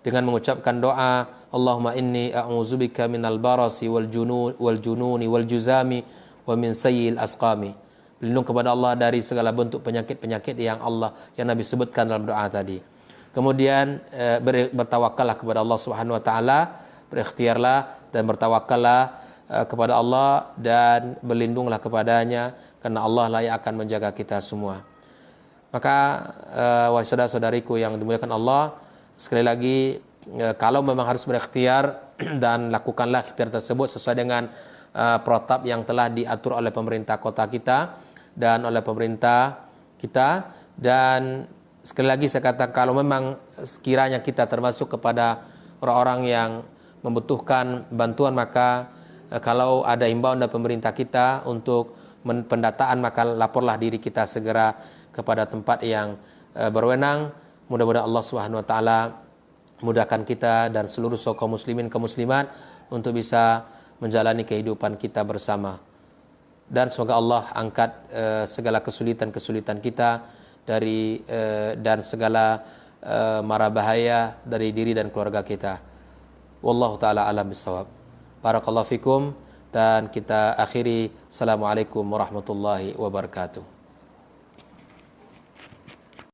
dengan mengucapkan doa, Allahumma inni a'udzubika minal barasi wal jununi wal juzami wa min sayyi'il asqami. Berlindung kepada Allah dari segala bentuk penyakit-penyakit yang Nabi sebutkan dalam doa tadi. Kemudian bertawakallah kepada Allah Subhanahu wa taala, berikhtiarlah dan bertawakallah kepada Allah dan berlindunglah kepadanya, karena Allah lah yang akan menjaga kita semua. Maka wahai saudara-saudariku yang dimuliakan Allah, sekali lagi kalau memang harus berikhtiar dan lakukanlah ikhtiar tersebut sesuai dengan protap yang telah diatur oleh pemerintah kota kita dan oleh pemerintah kita. Dan sekali lagi saya katakan, kalau memang sekiranya kita termasuk kepada orang-orang yang membutuhkan bantuan, maka kalau ada himbauan dari pemerintah kita untuk pendataan, maka laporlah diri kita segera kepada tempat yang berwenang. Mudah-mudahan Allah Subhanahu wa taala mudahkan kita dan seluruh kaum muslimin kaum muslimat untuk bisa menjalani kehidupan kita bersama. Dan semoga Allah angkat segala kesulitan-kesulitan kita dari dan segala mara bahaya dari diri dan keluarga kita. Wallahu taala alam bisawab. Barakallahu fikum, dan kita akhiri. Assalamualaikum warahmatullahi wabarakatuh.